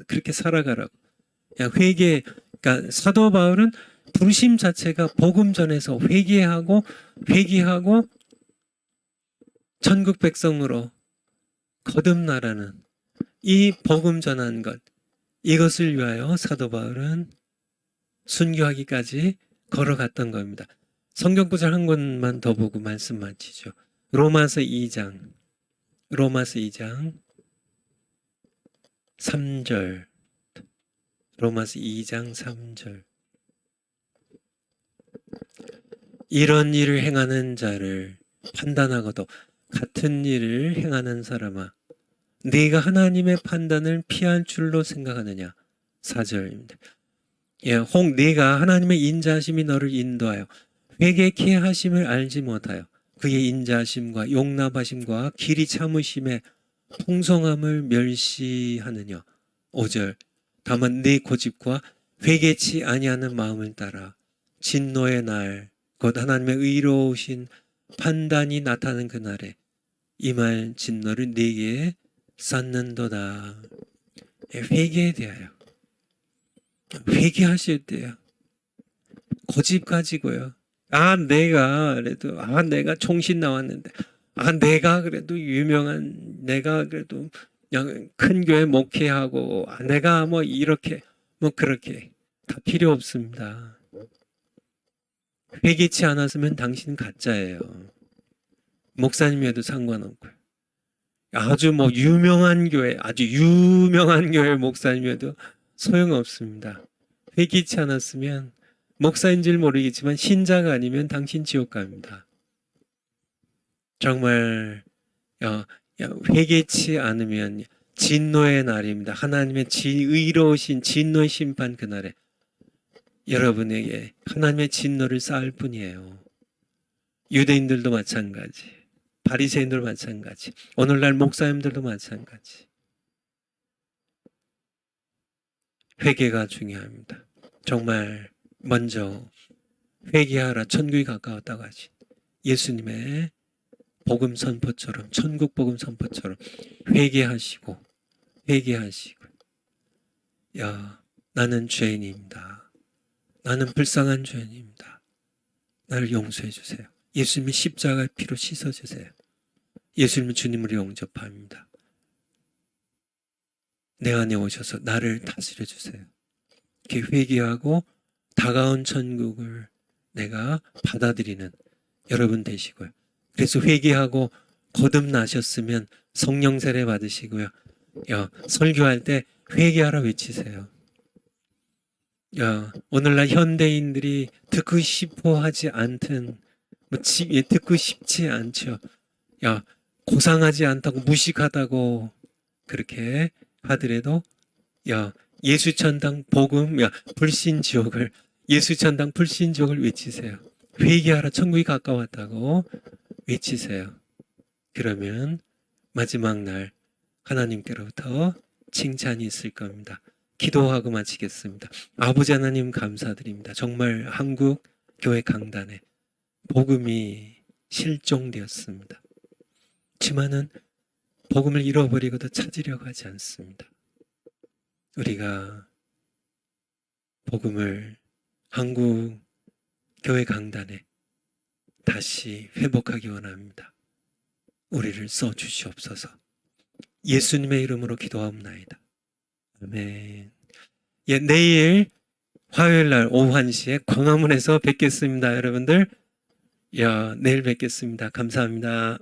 그렇게 살아가라고. 그러니까 사도 바울은 부르심 자체가 복음 전에서 회개하고 천국 백성으로 거듭나라는 이 복음 전한 것, 이것을 위하여 사도 바울은 순교하기까지 걸어갔던 겁니다. 성경 구절 한 권만 더 보고 말씀 마치죠. 로마서 2장 3절. 로마서 2장 3절. 이런 일을 행하는 자를 판단하고도 같은 일을 행하는 사람아, 네가 하나님의 판단을 피할 줄로 생각하느냐. 4절입니다. 혹 네가 하나님의 인자하심이 너를 인도하여 회개케 하심을 알지 못하여 그의 인자하심과 용납하심과 길이 참으심의 풍성함을 멸시하느냐. 5절. 다만 네 고집과 회개치 아니하는 마음을 따라 진노의 날 곧 하나님의 의로우신 판단이 나타나는 그날에 임할 진노를 네게 쌓는도다. 회개에 대하여 회개하실 때요. 고집 가지고요. 내가 총신 나왔는데, 내가 그래도 유명한, 내가 그래도 그냥 큰 교회 목회하고, 내가 뭐 이렇게, 뭐 그렇게 다 필요 없습니다. 회개치 않았으면 당신 가짜예요. 목사님에도 상관없고요. 아주 뭐 유명한 교회, 아주 유명한 교회 목사님에도 소용없습니다. 회개치 않았으면 목사인 줄 모르겠지만 신자가 아니면 당신 지옥 갑니다. 정말 회개치 않으면 진노의 날입니다. 하나님의 의로우신 진노의 심판 그날에 여러분에게 하나님의 진노를 쌓을 뿐이에요. 유대인들도 마찬가지, 바리새인들도 마찬가지, 오늘날 목사님들도 마찬가지. 회개가 중요합니다. 정말 먼저 회개하라 천국이 가까웠다고 하신 예수님의 복음 선포처럼, 천국 복음 선포처럼 회개하시고 나는 죄인입니다. 나는 불쌍한 죄인입니다. 나를 용서해 주세요. 예수님의 십자가의 피로 씻어 주세요. 예수님은 주님으로 영접합니다. 내 안에 오셔서 나를 다스려 주세요. 이렇게 회개하고 다가온 천국을 내가 받아들이는 여러분 되시고요. 그래서 회개하고 거듭나셨으면 성령 세례 받으시고요. 설교할 때 회개하라 외치세요. 오늘날 현대인들이 듣고 싶어 하지 않든 듣고 싶지 않죠. 고상하지 않다고 무식하다고 그렇게 하더라도 예수천당 복음 불신지옥을 예수천당 불신지옥을 외치세요. 회개하라 천국이 가까웠다고 외치세요. 그러면 마지막 날 하나님께로부터 칭찬이 있을 겁니다. 기도하고 마치겠습니다. 아버지 하나님 감사드립니다. 정말 한국 교회 강단에 복음이 실종되었습니다. 하지만은 복음을 잃어버리고도 찾으려고 하지 않습니다. 우리가 복음을 한국 교회 강단에 다시 회복하기 원합니다. 우리를 써주시옵소서. 예수님의 이름으로 기도하옵나이다. 아멘. 내일 화요일 날 오후 1시에 광화문에서 뵙겠습니다. 여러분들. 내일 뵙겠습니다. 감사합니다.